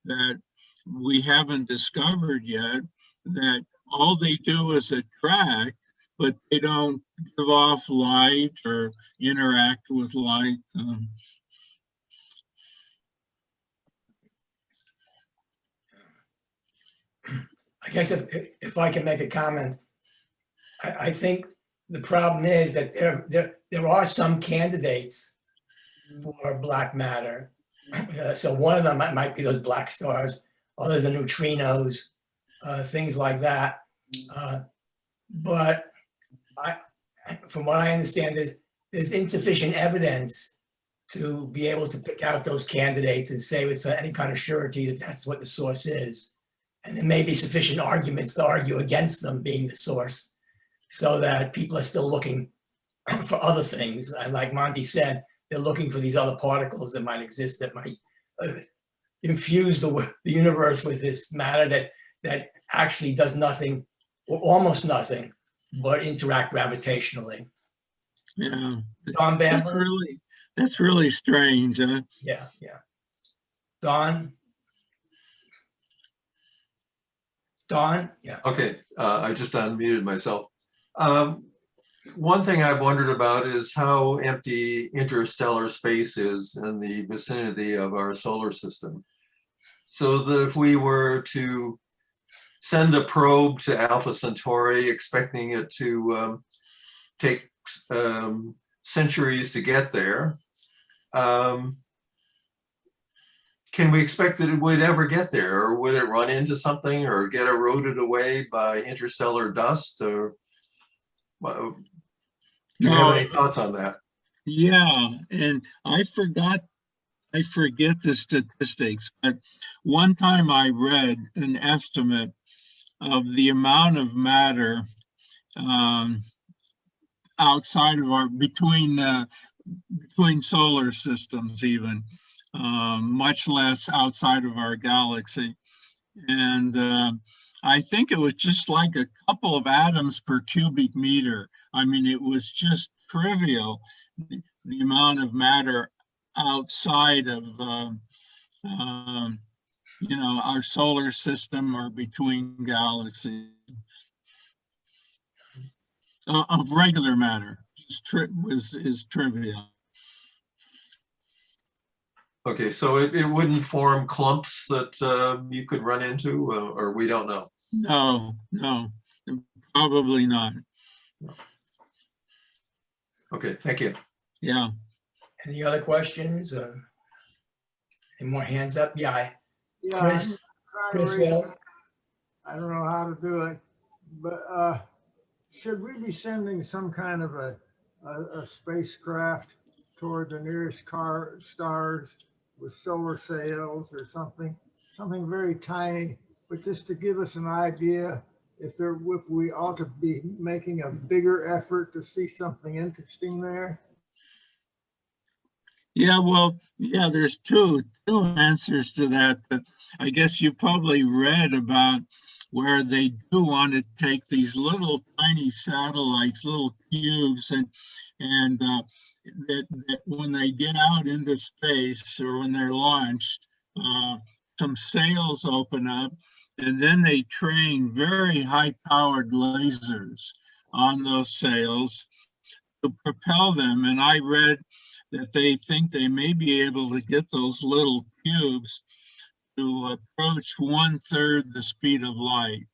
that we haven't discovered yet that all they do is attract, but they don't give off light or interact with light. I guess if I can make a comment, I think the problem is that there are some candidates for black matter. So one of them might be those black stars, others are neutrinos, things like that. But from what I understand, there's insufficient evidence to be able to pick out those candidates and say with any kind of surety that that's what the source is. And there may be sufficient arguments to argue against them being the source, so that people are still looking for other things. And like Monty said, they're looking for these other particles that might exist that might infuse the universe with this matter that actually does nothing or almost nothing but interact gravitationally. Yeah. Don That's Bamber? really strange, huh? Yeah, yeah. Don? Don? Yeah. Okay, I just unmuted myself. One thing I've wondered about is how empty interstellar space is in the vicinity of our solar system. So that if we were to send a probe to Alpha Centauri, expecting it to take centuries to get there, can we expect that it would ever get there, or would it run into something or get eroded away by interstellar dust? Or do you have any thoughts on that? Yeah, and I forget the statistics, but one time I read an estimate of the amount of matter outside of between solar systems, even much less outside of our galaxy. And I think it was just like a couple of atoms per cubic meter. I mean, it was just trivial, the amount of matter outside of our solar system or between galaxies of regular matter is trivial. Okay, so it wouldn't form clumps that you could run into, or we don't know? No, probably not. Okay, thank you. Yeah. Any other questions? Any more hands up? Yeah, Yeah, Chris? I'm trying Chris to raise- Wells? I don't know how to do it, but should we be sending some kind of a spacecraft toward the nearest stars with solar sails or something very tiny, but just to give us an idea if we ought to be making a bigger effort to see something interesting there? Yeah, well, yeah, there's two answers to that. But I guess you probably read about where they do want to take these little tiny satellites, little cubes, and that when they get out into space or when they're launched, some sails open up, and then they train very high-powered lasers on those sails to propel them. And I read that they think they may be able to get those little cubes to approach 1/3 the speed of light.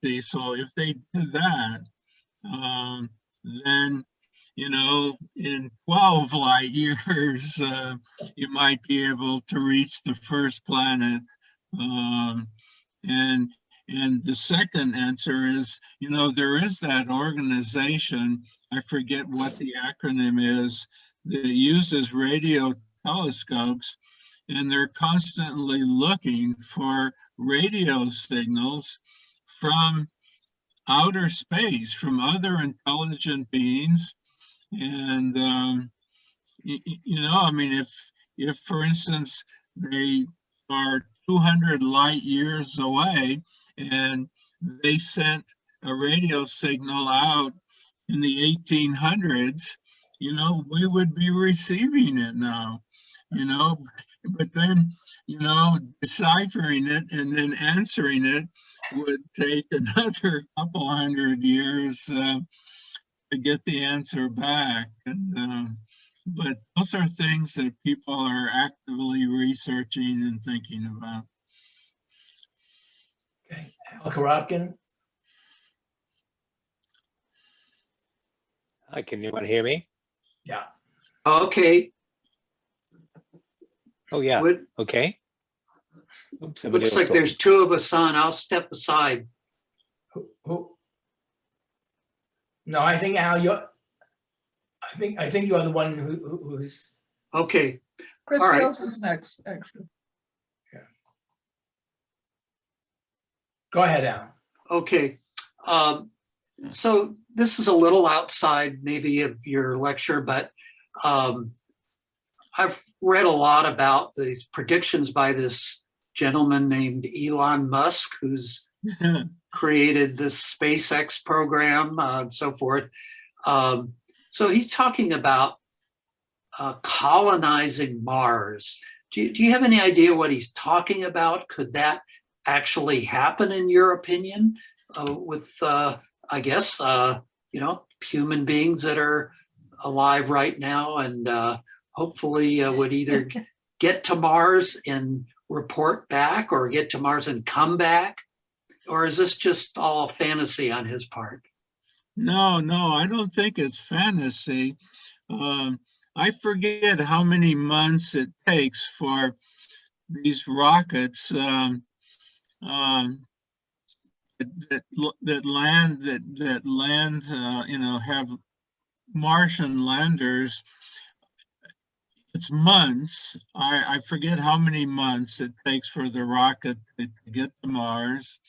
See, so if they did that, then, in 12 light years, you might be able to reach the first planet. And the second answer is, there is that organization, I forget what the acronym is, that uses radio telescopes, and they're constantly looking for radio signals from outer space, from other intelligent beings. And, I mean, if for instance, they are 200 light years away and they sent a radio signal out in the 1800s, we would be receiving it now, but then, deciphering it and then answering it would take another couple hundred years to get the answer back. And but those are things that people are actively researching and thinking about. Okay, Al Karopkin? Hi, can anyone hear me? Yeah. Okay, Oh, yeah, would- okay. Oops, somebody looks else like there's two of us on. I'll step aside. Who? No, I think Al, I think you're the one who's, Okay, Chris All right. Wells is next, actually. go ahead, Al. okay. So this is a little outside maybe of your lecture, but I've read a lot about the predictions by this gentleman named Elon Musk, who's created this SpaceX program and so forth. So he's talking about colonizing Mars. Do you have any idea what he's talking about? Could that actually happen in your opinion with, I guess, human beings that are alive right now and hopefully would either get to Mars and report back or get to Mars and come back? Or is this just all fantasy on his part? No, I don't think it's fantasy. I forget how many months it takes for these rockets that land, have Martian landers. It's months. I forget how many months it takes for the rocket to get to Mars.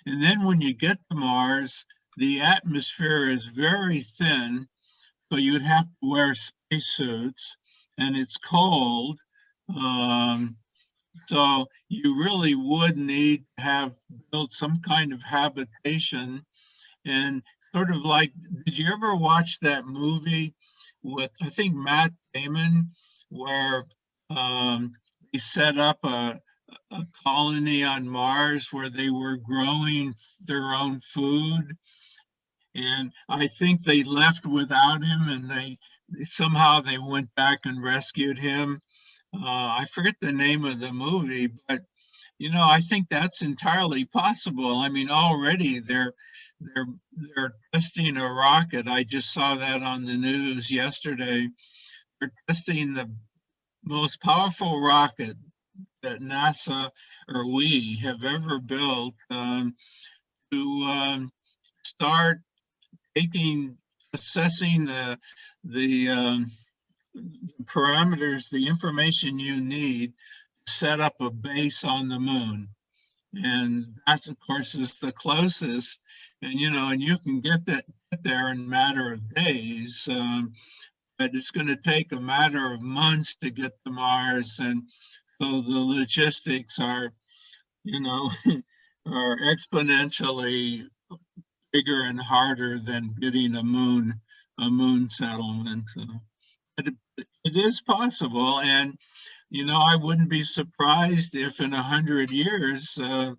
And then when you get to Mars, the atmosphere is very thin, so you'd have to wear spacesuits, and it's cold. So you really would need to have built some kind of habitation. And sort of like, did you ever watch that movie with, I think, Matt Damon, where he set up a colony on Mars where they were growing their own food? And I think they left without him, and they somehow went back and rescued him. I forget the name of the movie, but I think that's entirely possible. I mean, already they're testing a rocket. I just saw that on the news yesterday. They're testing the most powerful rocket that NASA or we have ever built to start assessing the parameters, the information you need to set up a base on the moon. And that, of course, is the closest. And and you can get there in a matter of days, but it's going to take a matter of months to get to Mars. And so the logistics are, are exponentially bigger and harder than getting a moon settlement. But it is possible, and I wouldn't be surprised if in 100 years or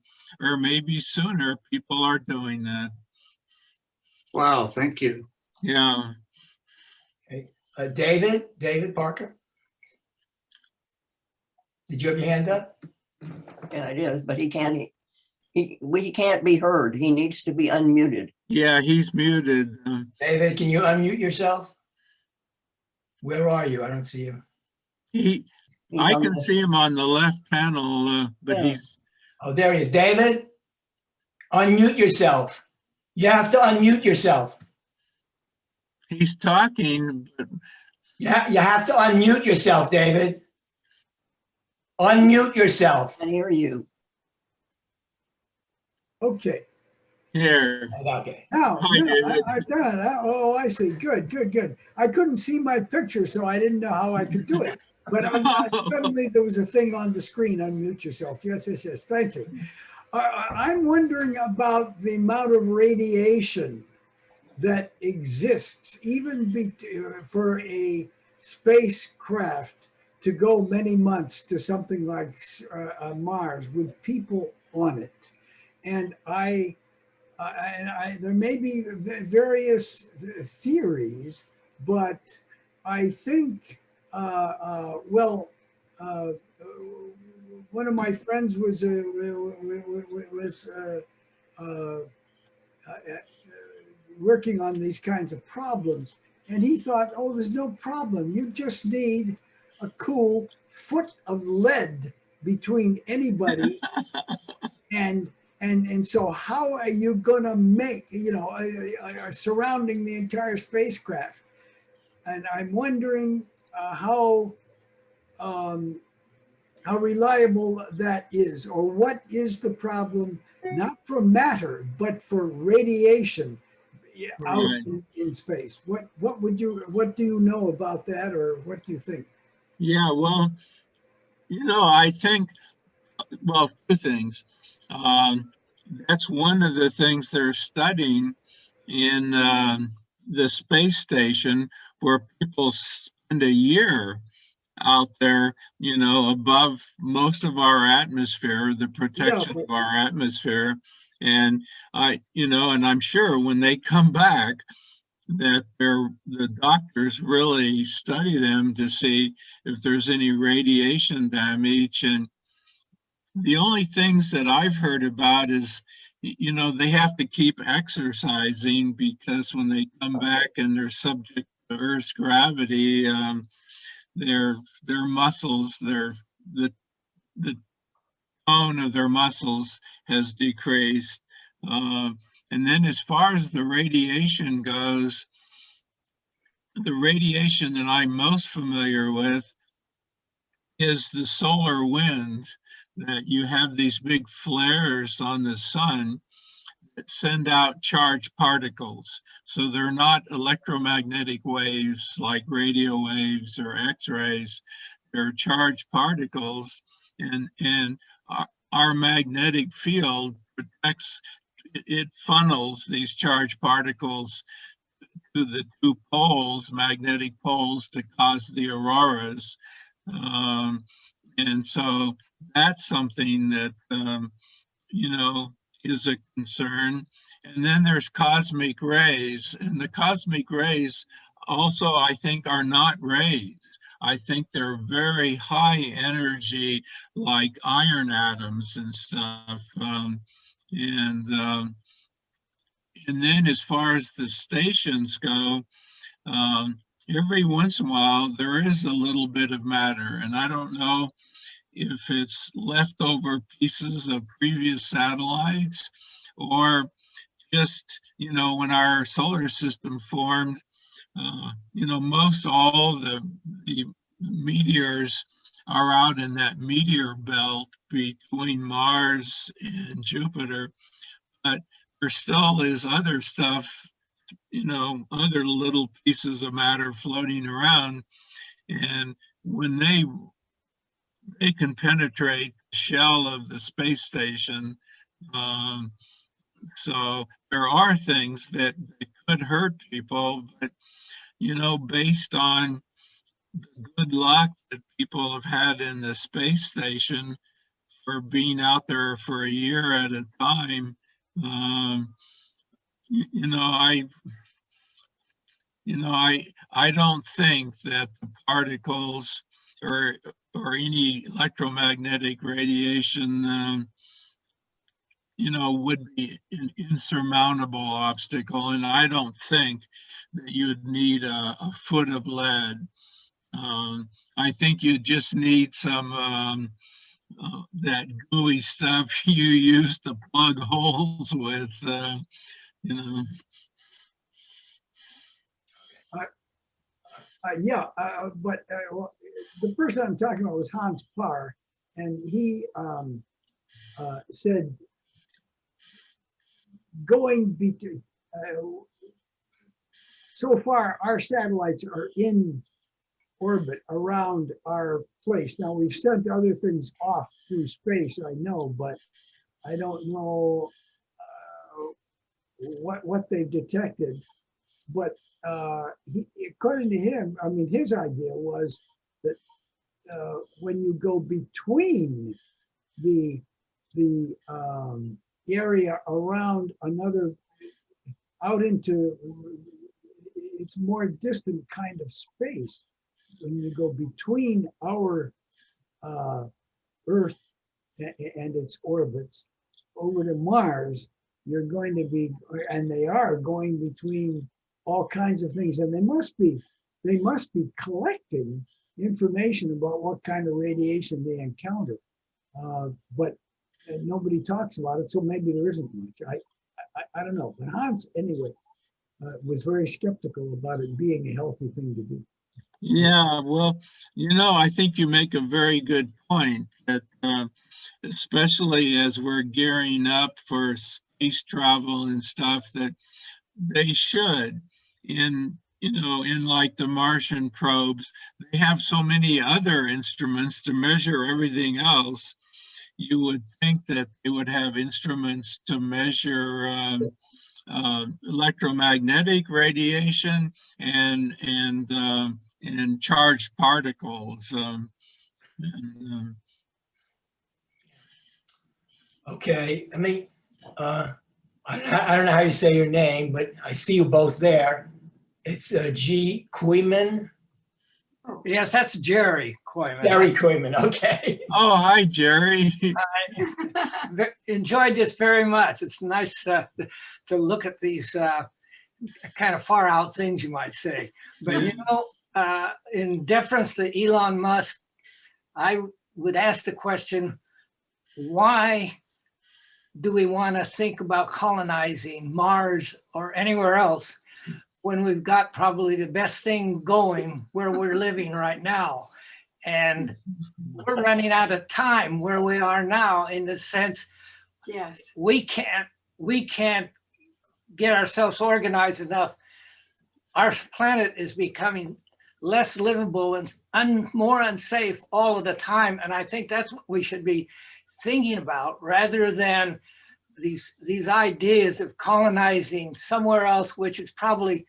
maybe sooner people are doing that. Wow, thank you. Yeah. Okay. David Parker. Did you have your hand up? Yeah, it is, but he can't be heard. He needs to be unmuted. Yeah, he's muted. David, can you unmute yourself? Where are you? I don't see you. I can see him on the left panel, but Yeah. Oh, there he is. David, unmute yourself. You have to unmute yourself. he's talking, but You have to unmute yourself, David. Unmute yourself. I hear you. Okay. here. Okay. Now, Hi, David. I've done it. Oh, I see. Good. I couldn't see my picture, so I didn't know how I could do it. But suddenly there was a thing on the screen, unmute yourself. Yes. Thank you. I'm wondering about the amount of radiation that exists, even for a spacecraft to go many months to something like Mars with people on it. And there may be various theories, but I think, one of my friends was working on these kinds of problems, and he thought, oh, there's no problem. You just need a cool foot of lead between anybody and so how are you going to make, surrounding the entire spacecraft? And I'm wondering how reliable that is, or what is the problem, not for matter, but for radiation out in space. What do you know about that, or what do you think? Yeah, well, I think, two things. That's one of the things they're studying in the space station where people spend a year out there, you know, above most of our atmosphere, the protection but- of our atmosphere. And you know, and I'm sure when they come back, that the doctors really study them to see if there's any radiation damage. And the only things that I've heard about is, you know, they have to keep exercising because when they come back and they're subject to Earth's gravity, their muscles, the tone of their muscles has decreased. And then as far as the radiation goes, the radiation that I'm most familiar with is the solar wind, that you have these big flares on the sun that send out charged particles. So they're not electromagnetic waves like radio waves or X-rays. They're charged particles, and our magnetic field protects, it funnels these charged particles to the two poles, magnetic poles, to cause the auroras. And so that's something that, you know, is a concern. And then there's cosmic rays, and the cosmic rays also, I think, are not rays. I think they're very high energy, like iron atoms and stuff. And then as far as the stations go, every once in a while, there is a little bit of matter, and I don't know if it's leftover pieces of previous satellites or just, you know, when our solar system formed, you know, most all the meteors are out in that meteor belt between Mars and Jupiter, but there still is other stuff, you know, other little pieces of matter floating around. And when they can penetrate the shell of the space station, so there are things that could hurt people, but, you know, based on the good luck that people have had in the space station for being out there for a year at a time, you know, I don't think that the particles or any electromagnetic radiation, you know, would be an insurmountable obstacle. And I don't think that you'd need a foot of lead. I think you just need some that gooey stuff you use to plug holes with, you know. Well, the person I'm talking about was Hans Parr, and he said going between, so far our satellites are in orbit around our place. Now we've sent other things off through space, I know, but I don't know what they've detected. But according to him, I mean, his idea was that when you go between the area around another, out into, it's more distant kind of space. When you go between our Earth and its orbits over to Mars, you're going to be, and they are going between all kinds of things, and they must be collecting information about what kind of radiation they encounter, but nobody talks about it, so maybe there isn't much. I don't know, but Hans anyway was very skeptical about it being a healthy thing to do. Yeah, well, you know, I think you make a very good point that especially as we're gearing up for space travel and stuff, that they should, in, you know, in like the Martian probes, they have so many other instruments to measure everything else. You would think that they would have instruments to measure electromagnetic radiation and charged particles. Okay, I mean, I don't know how you say your name, but I see you both there. It's G. Koeman. Yes, that's Jerry Koyman. Gary Koeman, okay. Oh, hi, Jerry. Enjoyed this very much. It's nice to look at these kind of far out things, you might say. But you know, in deference to Elon Musk, I would ask the question, why do we want to think about colonizing Mars or anywhere else when we've got probably the best thing going where we're living right now? And we're running out of time where we are now, in the sense, Yes. we can't get ourselves organized enough. Our planet is becoming less livable and more unsafe all of the time. And I think that's what we should be thinking about, rather than these ideas of colonizing somewhere else, which is probably,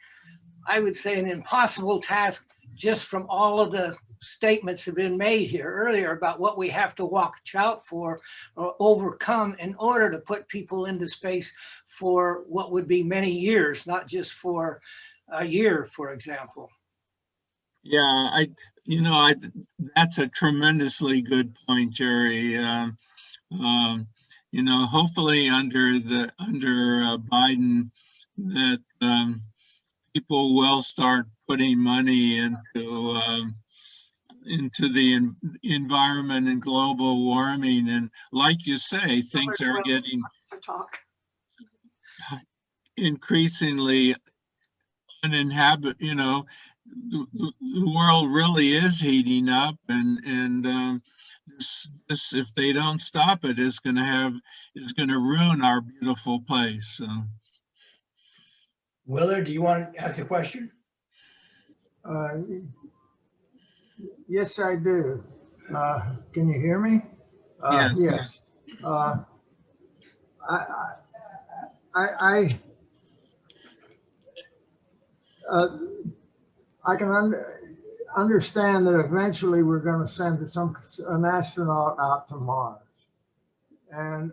I would say, an impossible task, just from all of the statements have been made here earlier about what we have to watch out for or overcome in order to put people into space for what would be many years, not just for a year, for example. Yeah, that's a tremendously good point, Jerry. You know, hopefully under Biden, that people will start putting money into the environment and global warming. And like you say, things are getting increasingly uninhabited. You know, the world really is heating up, and this, if they don't stop it, is going to ruin our beautiful place. So. Willard, do you want to ask a question? Yes, I do. Can you hear me? Yes. Yes. I can understand that eventually we're going to send an astronaut out to Mars and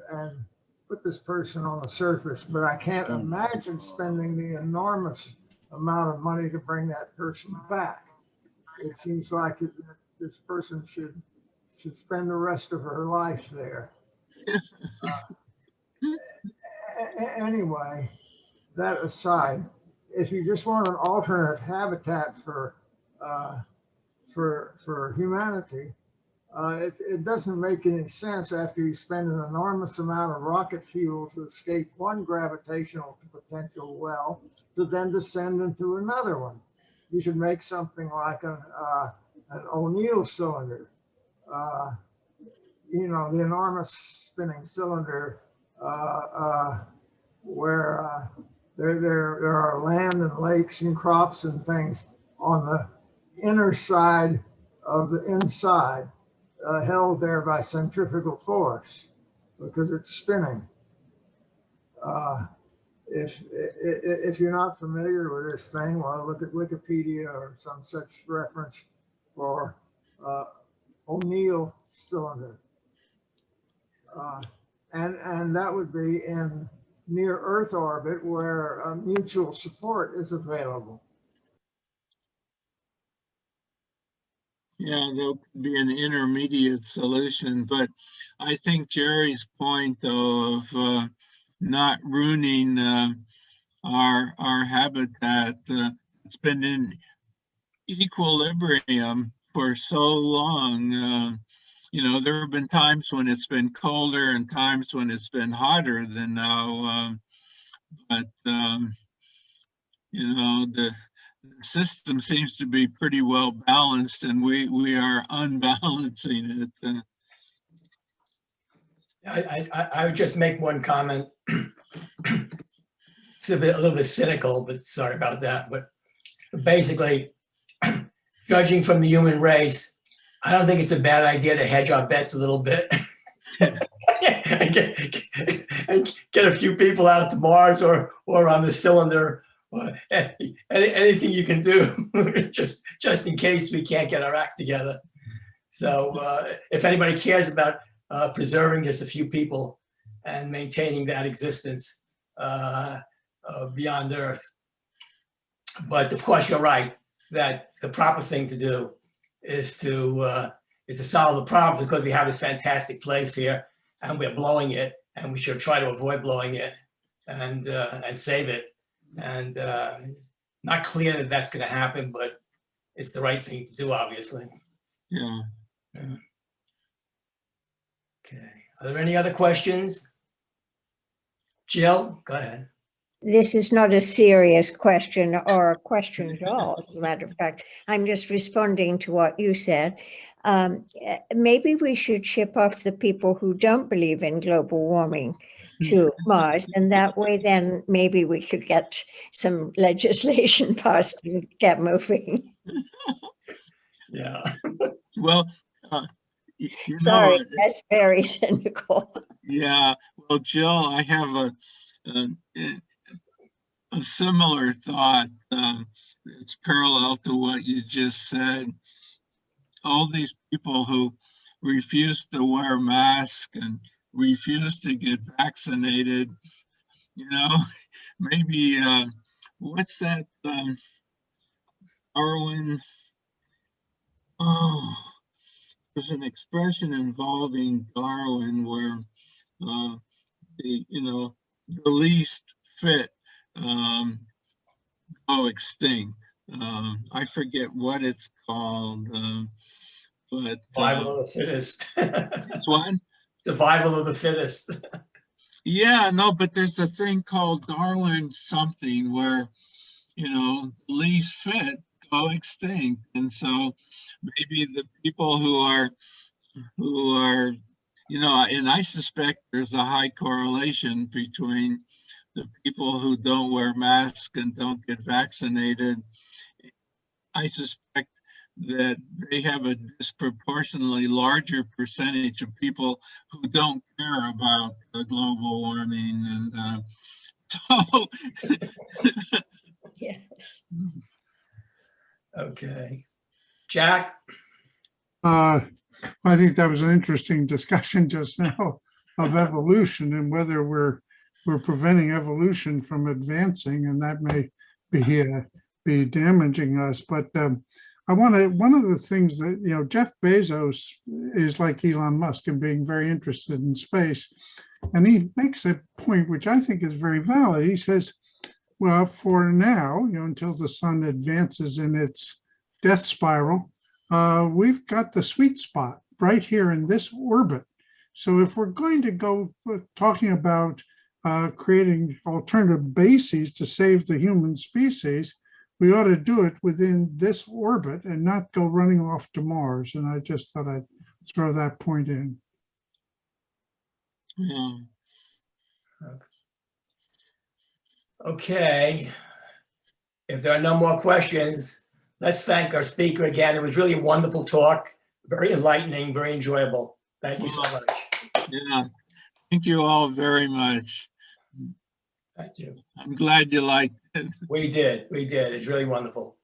put this person on the surface, but I can't imagine spending the enormous amount of money to bring that person back. It seems like this person should spend the rest of her life there. Anyway, that aside, if you just want an alternate habitat for humanity, it doesn't make any sense after you spend an enormous amount of rocket fuel to escape one gravitational potential well to then descend into another one. You should make something like an O'Neill cylinder. You know, the enormous spinning cylinder where there are land and lakes and crops and things on the inner side of the inside, held there by centrifugal force because it's spinning. If you're not familiar with this thing, well, look at Wikipedia or some such reference for O'Neill cylinder. And that would be in near Earth orbit where mutual support is available. Yeah, there could be an intermediate solution, but I think Jerry's point, though, of not ruining our habitat, it's been in equilibrium for so long. You know, there have been times when it's been colder and times when it's been hotter than now, but you know, the system seems to be pretty well balanced, and we are unbalancing it. I would just make one comment. It's a little bit cynical, but sorry about that. But basically, judging from the human race, I don't think it's a bad idea to hedge our bets a little bit. and get a few people out to Mars or on the cylinder, or anything you can do, just in case we can't get our act together. So if anybody cares about preserving just a few people and maintaining that existence beyond Earth. But of course, you're right that the proper thing to do is to solve the problem, because we have this fantastic place here and we're blowing it, and we should try to avoid blowing it and save it. And not clear that that's going to happen, but it's the right thing to do, obviously. Yeah. Okay. Are there any other questions? Jill, go ahead. This is not a serious question or a question at all, as a matter of fact. I'm just responding to what you said. Maybe we should ship off the people who don't believe in global warming to Mars, and that way then maybe we could get some legislation passed and get moving. Yeah. Well, Sorry, that's very cynical. Yeah. Well, Jill, I have a similar thought. It's parallel to what you just said. All these people who refuse to wear masks and refuse to get vaccinated, maybe what's that Darwin? Oh, there's an expression involving Darwin where the least fit go extinct. I forget what it's called, but Survival of the fittest. it's one. Survival of the fittest. Yeah, no, but there's a thing called Darwin something where, least fit go extinct. And so maybe the people who are, and I suspect there's a high correlation between the people who don't wear masks and don't get vaccinated. I suspect that they have a disproportionately larger percentage of people who don't care about global warming. And so. Yes. Okay. Jack? I think that was an interesting discussion just now of evolution and whether we're preventing evolution from advancing, and that may be damaging us. But one of the things that, Jeff Bezos is like Elon Musk in being very interested in space. And he makes a point, which I think is very valid. He says, well, for now, until the sun advances in its death spiral, we've got the sweet spot right here in this orbit. So if we're going to go talking about creating alternative bases to save the human species, we ought to do it within this orbit and not go running off to Mars. And I just thought I'd throw that point in. Yeah. Okay. If there are no more questions, let's thank our speaker again. It was really a wonderful talk, very enlightening, very enjoyable. Thank you so much. Yeah. Thank you all very much. Thank you. I'm glad you liked it. We did. It's really wonderful.